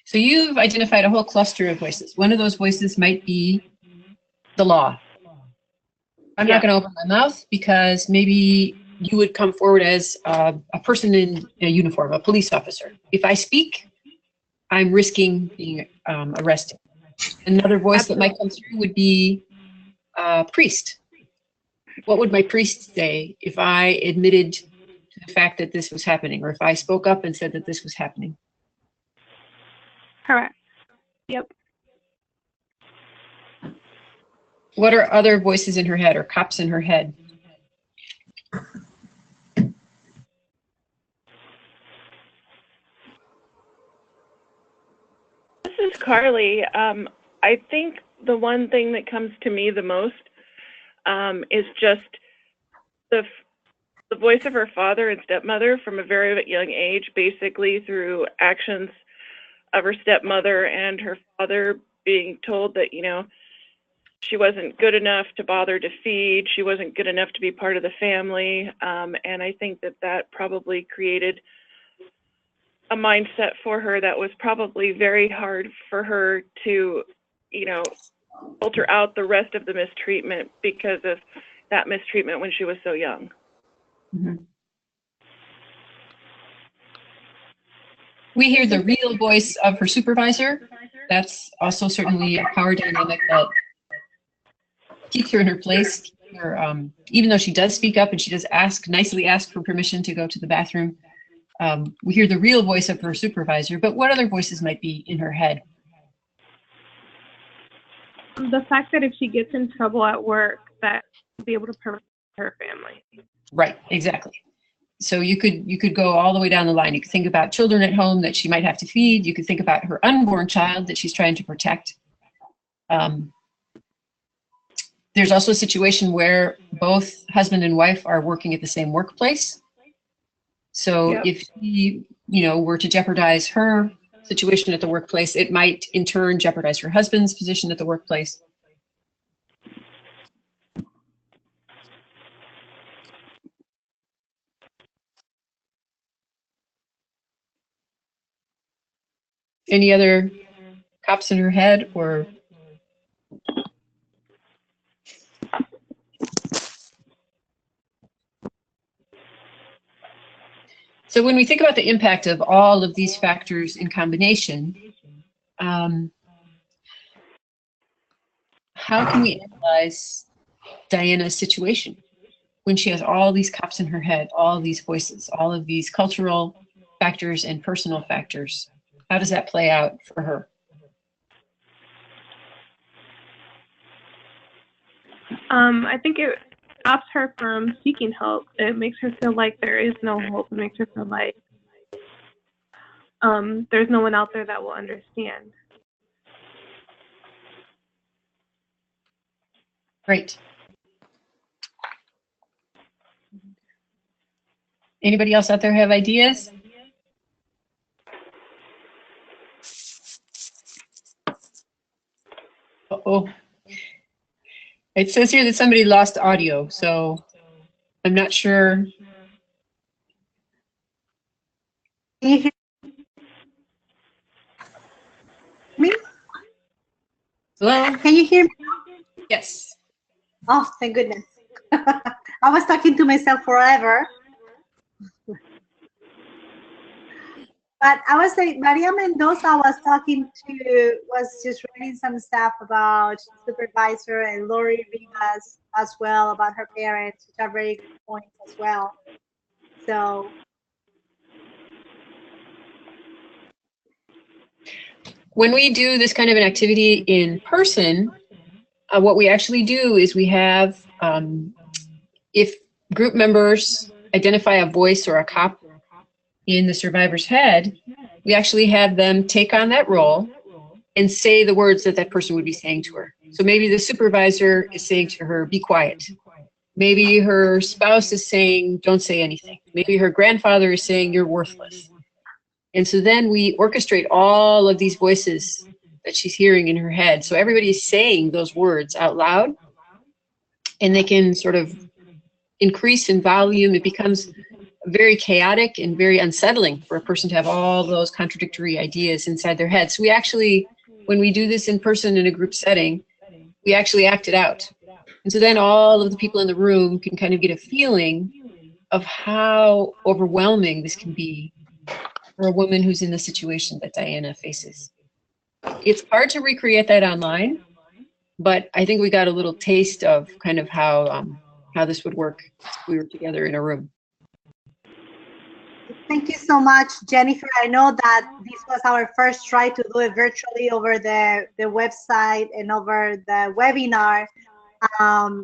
Speaker 1: So you've identified a whole cluster of voices. One of those voices might be the law. I'm not going to open my mouth because maybe you would come forward as a person in a uniform, a police officer. If I speak, I'm risking being arrested. Another voice that might come through would be a priest. What would my priest say if I admitted to the fact that this was happening, or if I spoke up and said that this was happening?
Speaker 8: Correct. Yep.
Speaker 1: What are other voices in her head or cops in her head?
Speaker 5: This is Carly. I think the one thing that comes to me the most is just the voice of her father and stepmother from a very young age, basically through actions of her stepmother and her father being told that, you know, she wasn't good enough to bother to feed, she wasn't good enough to be part of the family, and I think that that probably created a mindset for her that was probably very hard for her to, you know, filter out the rest of the mistreatment because of that mistreatment when she was so young.
Speaker 1: Mm-hmm. We hear the real voice of her supervisor. That's also certainly a power dynamic that keeps her in her place. Even though she does speak up and she does nicely ask for permission to go to the bathroom, we hear the real voice of her supervisor. But what other voices might be in her head?
Speaker 8: The fact that if she gets in trouble at work, that she'll be able to protect her family.
Speaker 1: Right, exactly. So you could go all the way down the line. You could think about children at home that she might have to feed. You could think about her unborn child that she's trying to protect. There's also a situation where both husband and wife are working at the same workplace. So if he, you know, were to jeopardize her situation at the workplace, it might in turn jeopardize her husband's position at the workplace. Any other cops in her head or? So when we think about the impact of all of these factors in combination, how can we analyze Diana's situation when she has all these cops in her head, all these voices, all of these cultural factors and personal factors? How does that play out for her?
Speaker 8: I think stops her from seeking help. It makes her feel like there is no hope. It makes her feel like there's no one out there that will understand.
Speaker 1: Great. Anybody else out there have ideas? Uh-oh. It says here that somebody lost audio, so I'm not sure.
Speaker 11: Can you hear me?
Speaker 1: Hello?
Speaker 11: Can you hear me?
Speaker 1: Yes.
Speaker 11: Oh, thank goodness. I was talking to myself forever. But I was like, Maria Mendoza was just writing some stuff about supervisor, and Lori Rivas as well about her parents, which are very good points as well. So.
Speaker 1: When we do this kind of an activity in person, what we actually do is we have, if group members identify a voice or a cop in the survivor's head, we actually have them take on that role and say the words that that person would be saying to her. So maybe the supervisor is saying to her, be quiet. Maybe her spouse is saying, don't say anything. Maybe her grandfather is saying, you're worthless. And so then we orchestrate all of these voices that she's hearing in her head. So everybody is saying those words out loud, and they can sort of increase in volume. It becomes very chaotic and very unsettling for a person to have all those contradictory ideas inside their head. So we actually, when we do this in person in a group setting, we actually act it out. And so then all of the people in the room can kind of get a feeling of how overwhelming this can be for a woman who's in the situation that Diana faces. It's hard to recreate that online, but I think we got a little taste of kind of how this would work if we were together in a room.
Speaker 11: Thank you so much, Jennifer. I know that this was our first try to do it virtually over the website and over the webinar.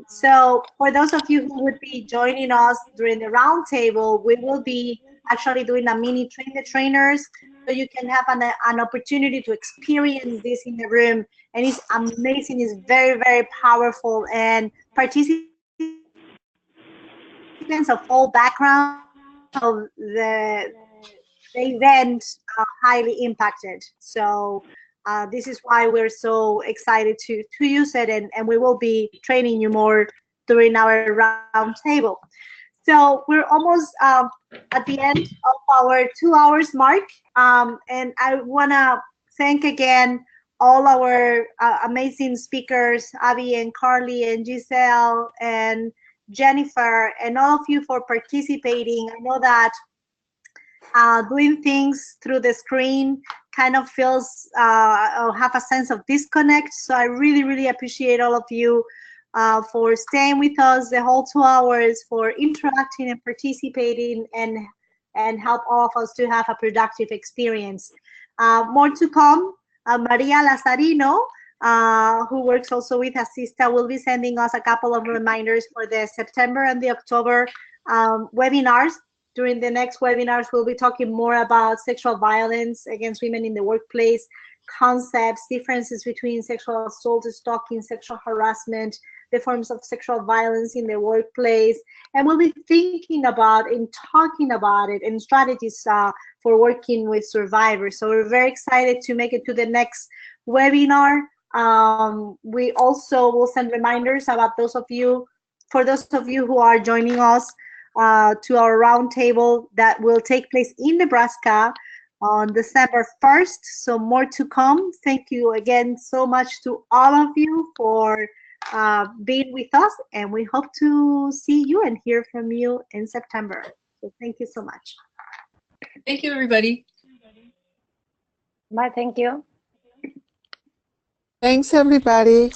Speaker 11: So for those of you who would be joining us during the roundtable, we will be actually doing a mini train the trainers, so you can have an opportunity to experience this in the room. And it's amazing. It's very, very powerful, and participants of all backgrounds of the event are highly impacted. So this is why we're so excited to use it, and we will be training you more during our round table. So we're almost at the end of our 2 hours mark, and I want to thank again all our amazing speakers, Abbie and Carly and Giselle and Jennifer, and all of you for participating. I know that doing things through the screen kind of feels have a sense of disconnect. So I really, really appreciate all of you for staying with us the whole 2 hours, for interacting and participating, and help all of us to have a productive experience. More to come. Maria Lazarino, who works also with ASISTA, will be sending us a couple of reminders for the September and the October webinars. During the next webinars, we'll be talking more about sexual violence against women in the workplace, concepts, differences between sexual assault, stalking, sexual harassment, the forms of sexual violence in the workplace. And we'll be thinking about and talking about it and strategies for working with survivors. So we're very excited to make it to the next webinar. We also will send reminders about for those of you who are joining us to our roundtable that will take place in Nebraska on December 1st. So more to come. Thank you again so much to all of you for being with us, and we hope to see you and hear from you in September. So thank you so much.
Speaker 1: Thank you, everybody.
Speaker 7: Bye, thank you.
Speaker 3: Thanks, everybody.